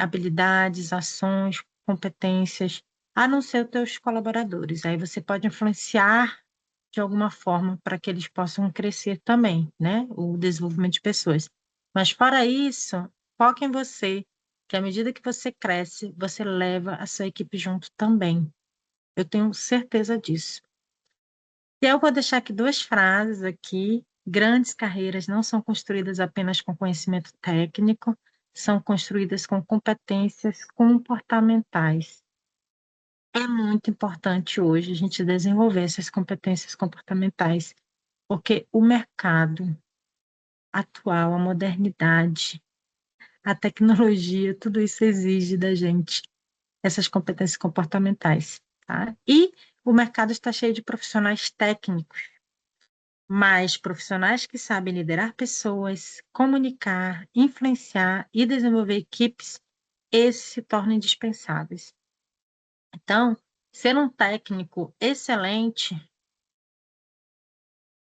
habilidades, ações, competências, a não ser os teus colaboradores. Aí você pode influenciar de alguma forma para que eles possam crescer também, né? O desenvolvimento de pessoas. Mas fora isso, foca em você, que à medida que você cresce, você leva a sua equipe junto também. Eu tenho certeza disso. E eu vou deixar aqui 2 frases aqui Grandes carreiras não são construídas apenas com conhecimento técnico, são construídas com competências comportamentais. É muito importante hoje a gente desenvolver essas competências comportamentais, porque o mercado atual, a modernidade, a tecnologia, tudo isso exige da gente essas competências comportamentais, tá? E o mercado está cheio de profissionais técnicos, mas profissionais que sabem liderar pessoas, comunicar, influenciar e desenvolver equipes, esses se tornam indispensáveis. Então, ser um técnico excelente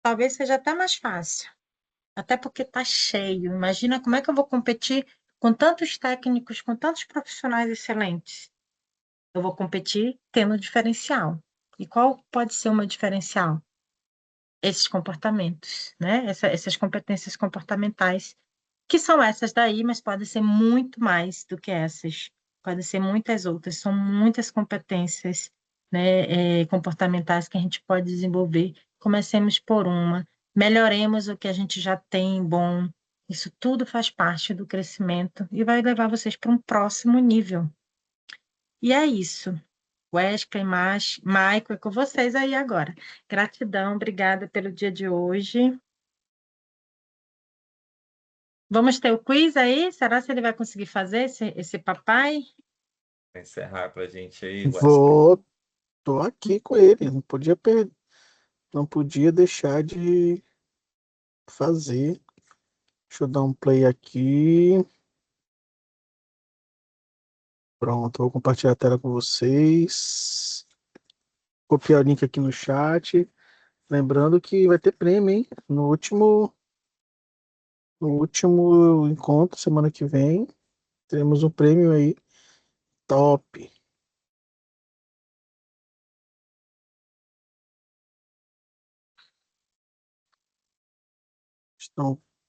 talvez seja até mais fácil, até porque está cheio. Imagina como é que eu vou competir com tantos técnicos, com tantos profissionais excelentes. Eu vou competir tendo diferencial. E qual pode ser uma diferencial? Esses comportamentos, né? Essas competências comportamentais, que são essas daí, mas podem ser muito mais do que essas. Podem ser muitas outras. São muitas competências, né, comportamentais que a gente pode desenvolver. Comecemos por uma, melhoremos o que a gente já tem bom. Isso tudo faz parte do crescimento e vai levar vocês para um próximo nível. E é isso. Wesley, Michael, é com vocês aí agora. Gratidão, obrigada pelo dia de hoje. Vamos ter o quiz aí? Será que ele vai conseguir fazer esse papai? Encerrar para a gente aí, Wesley. Vou, tô aqui com ele, não podia deixar de fazer. Deixa eu dar um play aqui. Pronto, vou compartilhar a tela com vocês. Copiar o link aqui no chat. Lembrando que vai ter prêmio, hein? No último encontro, semana que vem, teremos um prêmio aí top.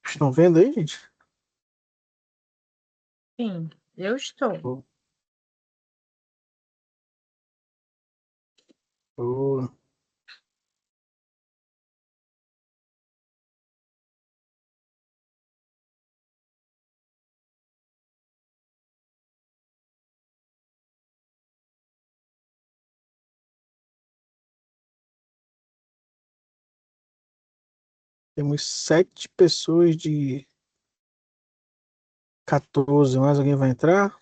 Estão vendo aí, gente? Sim, eu estou. Oh, temos 7 pessoas de 14. Mais alguém vai entrar?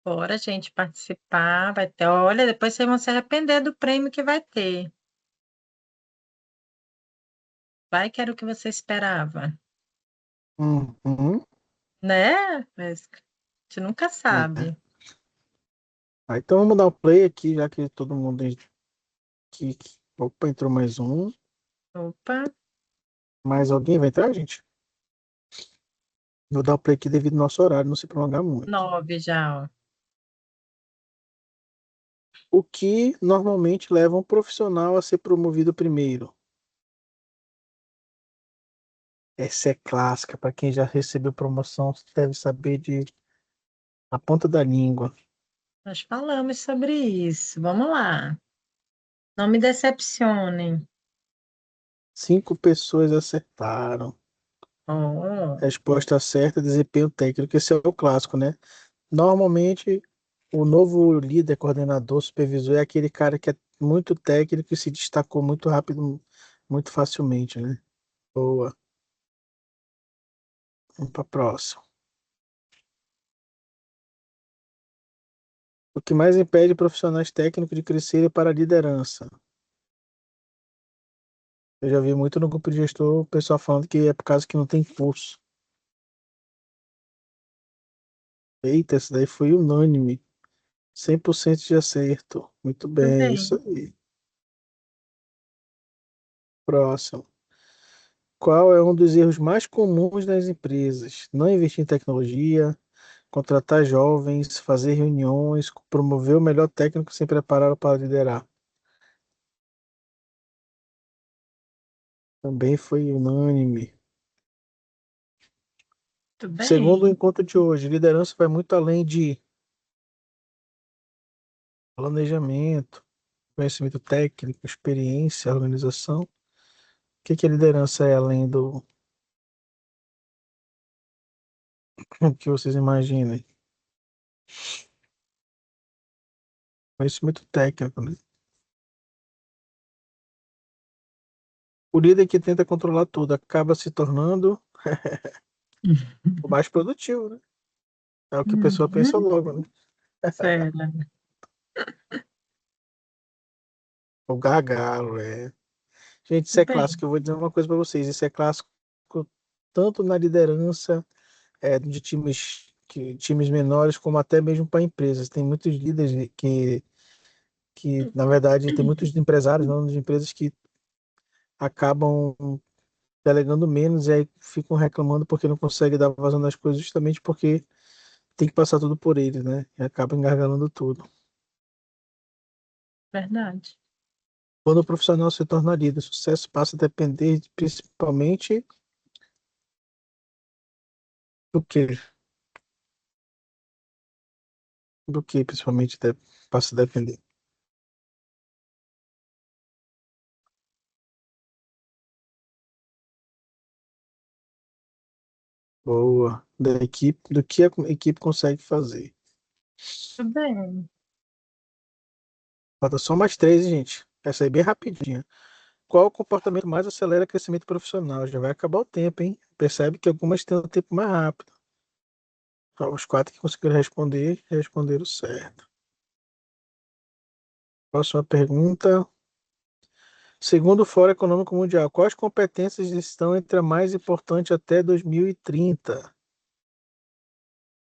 Bora, gente, participar. Vai ter. Olha, depois vocês vão se arrepender do prêmio que vai ter. Vai que era o que você esperava. Uhum. Né? Mas a gente nunca É. sabe. Então vamos dar o play aqui, já que todo mundo aqui. Opa, entrou mais um. Opa, Mais alguém vai entrar, gente? Vou dar o play aqui devido ao nosso horário, não se prolongar muito. 9 já, ó. O que normalmente leva um profissional a ser promovido primeiro? Essa é clássica, para quem já recebeu promoção, deve saber de a ponta da língua. Nós falamos sobre isso. Vamos lá. Não me decepcionem. 5 pessoas acertaram. Oh, Resposta certa, desempenho técnico. Esse é o clássico, né? Normalmente, o novo líder, coordenador, supervisor é aquele cara que é muito técnico e se destacou muito rápido, muito facilmente, né? Boa. Vamos para a próxima. O que mais impede profissionais técnicos de crescerem para a liderança? Eu já vi muito no grupo de gestor o pessoal falando que é por causa que não tem curso. Eita, esse daí foi unânime. 100% de acerto. Muito tudo bem, isso bem. aí. Próximo. Qual é um dos erros mais comuns das empresas? Não investir em tecnologia, contratar jovens, fazer reuniões, promover o melhor técnico sem prepará-lo para liderar. Também foi unânime. Tudo Segundo o bem. encontro de hoje, liderança vai muito além de planejamento. conhecimento técnico, experiência, organização. O que que a liderança é além do que vocês imaginem? Conhecimento técnico, né? O líder que tenta controlar tudo acaba se tornando o mais produtivo, né? É o que a pessoa pensa Uhum. logo, né? Sério. O gargalo, é. Gente, isso é Bem, clássico. Eu vou dizer uma coisa para vocês. Isso é clássico tanto na liderança de times menores, como até mesmo para empresas. Tem muitos líderes que, na verdade, tem muitos empresários, donos de empresas que acabam delegando menos e aí ficam reclamando porque não conseguem dar vazão das coisas justamente porque tem que passar tudo por eles, né? E acaba engargalando tudo. verdade. Quando o profissional se torna líder, o sucesso passa a depender principalmente do quê? Do que principalmente passa a depender. Boa. Da equipe, do que a equipe consegue fazer. Tudo bem. Falta só mais três, gente. Essa aí é bem rapidinha. Qual o comportamento mais acelera o crescimento profissional? Já vai acabar o tempo, hein? Percebe que algumas têm o tempo mais rápido. Ó, os quatro que conseguiram responder, responderam certo. Próxima pergunta. Segundo o Fórum Econômico Mundial, quais competências estão entre as mais importantes até 2030?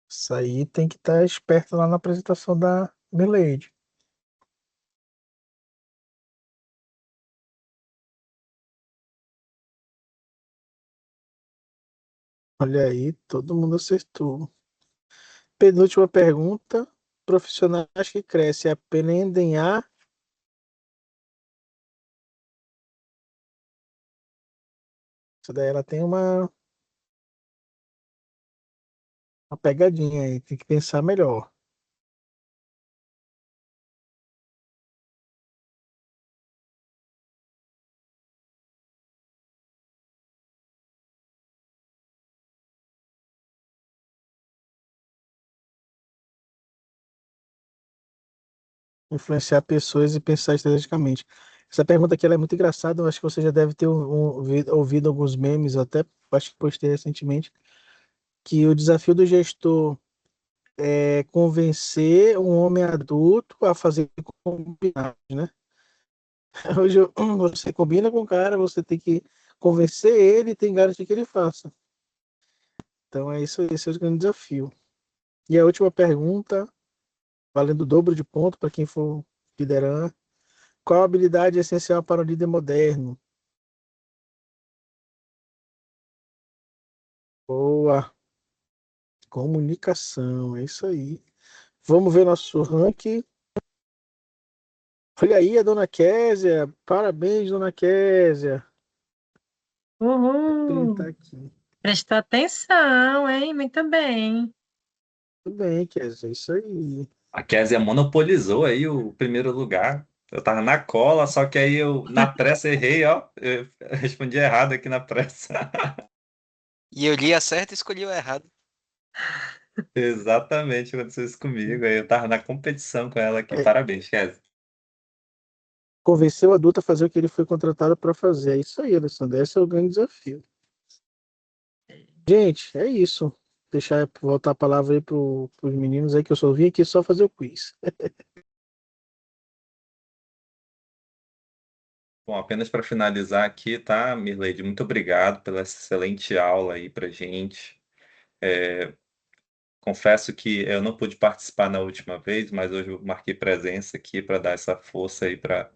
Isso aí tem que estar esperto lá na apresentação da Milady. Olha aí, todo mundo acertou. Penúltima pergunta. Profissionais que crescem aprendem a. Essa daí ela tem uma pegadinha aí, tem que pensar melhor. Influenciar pessoas e pensar estrategicamente. Essa pergunta aqui ela é muito engraçada, eu acho que você já deve ter ouvido alguns memes, até acho que postei recentemente, que o desafio do gestor é convencer um homem adulto a fazer combinados, né? Hoje você combina com o cara, você tem que convencer ele e tem que garantir que ele faça. Então é isso, esse é o grande desafio. E a última pergunta, valendo o dobro de ponto para quem for liderar. Qual a habilidade é essencial para o líder moderno? Boa, comunicação, é isso aí. Vamos ver nosso ranking. Olha aí a dona Késia. Parabéns, dona Késia. Vou printar Uhul. aqui. Prestou atenção, hein? Muito bem. Tudo bem, Késia, é isso aí. A Kézia monopolizou aí o primeiro lugar. Eu tava na cola, só que aí eu, na pressa, errei, ó. Eu respondi errado aqui na pressa. E eu li a certa e escolhi o errado. Exatamente, aconteceu isso comigo. Aí eu tava na competição com ela aqui. Parabéns, Kézia. Convencer o adulto a fazer o que ele foi contratado para fazer. É isso aí, Alessandro. Esse é o grande desafio. Gente, é isso. Deixar voltar a palavra aí para os meninos aí, que eu só vim aqui só fazer o quiz. Bom, apenas para finalizar aqui, tá, Mirleide? Muito obrigado pela excelente aula aí pra gente. Confesso que eu não pude participar na última vez, mas hoje eu marquei presença aqui para dar essa força aí para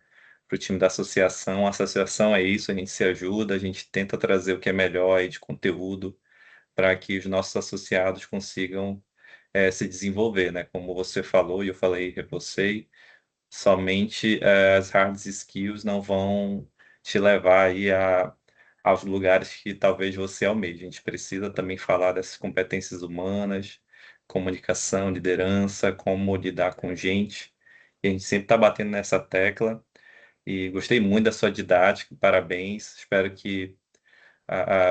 o time da associação. A associação é isso, a gente se ajuda, a gente tenta trazer o que é melhor aí de conteúdo para que os nossos associados consigam se desenvolver, né? Como você falou e eu falei, reforcei, somente as hard skills não vão te levar aí aos lugares que talvez você almeje. A gente precisa também falar dessas competências humanas, comunicação, liderança, como lidar com gente. E a gente sempre está batendo nessa tecla. E gostei muito da sua didática, parabéns. Espero que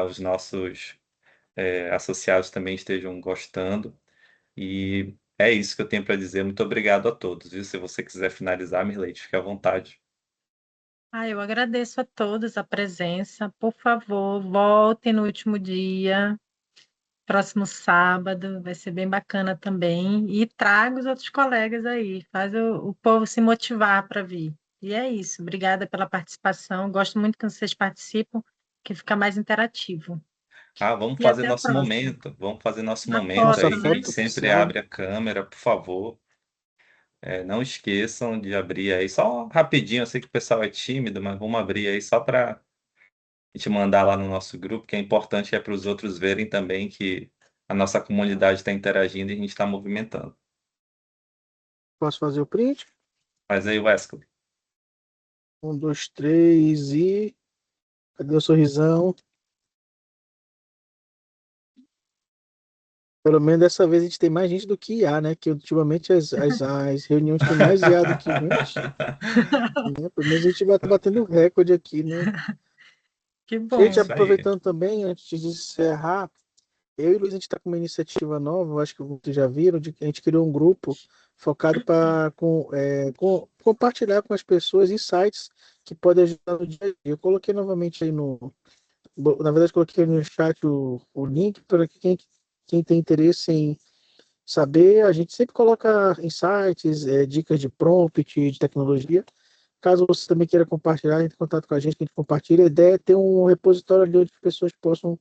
os nossos associados também estejam gostando. E é isso que eu tenho para dizer. Muito obrigado a todos, viu? Se você quiser finalizar, Mirleide, fique à vontade. Eu agradeço a todos a presença. Por favor, voltem no último dia, próximo sábado, vai ser bem bacana também. E traga os outros colegas aí, faz o povo se motivar para vir. E é isso. Obrigada pela participação. Gosto muito que vocês participam, que fica mais interativo. Vamos E fazer até a nosso próxima. momento. Vamos fazer nosso Na momento foto, Nossa aí. A né? gente foto sempre oficial. abre a câmera, por favor. Não esqueçam de abrir aí, só rapidinho. Eu sei que o pessoal é tímido, mas vamos abrir aí só para a gente mandar lá no nosso grupo, que é importante para os outros verem também que a nossa comunidade está interagindo e a gente está movimentando. Posso fazer o print? Mas aí, Wesley. 1, 2, 3 e. Cadê o sorrisão? Pelo menos dessa vez a gente tem mais gente do que IA, né? Que ultimamente as reuniões tem mais IA do que gente. Né? Pelo menos a gente vai batendo recorde aqui, né? Que Gente, bom. Isso aí. aproveitando também, antes de encerrar, eu e o Luiz, a gente está com uma iniciativa nova, eu acho que vocês já viram, de que a gente criou um grupo focado para compartilhar com as pessoas insights que podem ajudar no dia a dia. Eu coloquei novamente aí na verdade, coloquei no chat o link para quem tem interesse em saber. A gente sempre coloca insights, dicas de prompt, de tecnologia. Caso você também queira compartilhar, entre em contato com a gente, que a gente compartilha. A ideia é ter um repositório ali onde as pessoas possam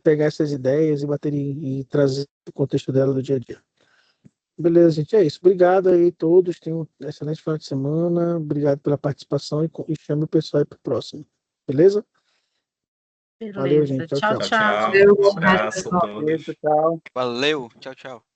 pegar essas ideias e bater e trazer o contexto dela do dia a dia. Beleza, gente, é isso. Obrigado aí a todos. Tenham um excelente final de semana. Obrigado pela participação e chame o pessoal aí para o próximo. Beleza? Valeu, Beleza. gente. Tchau, Tchau, tchau. Tchau, tchau, tchau. Um gente. abraço a Beijo, todos. tchau. Valeu, tchau, tchau.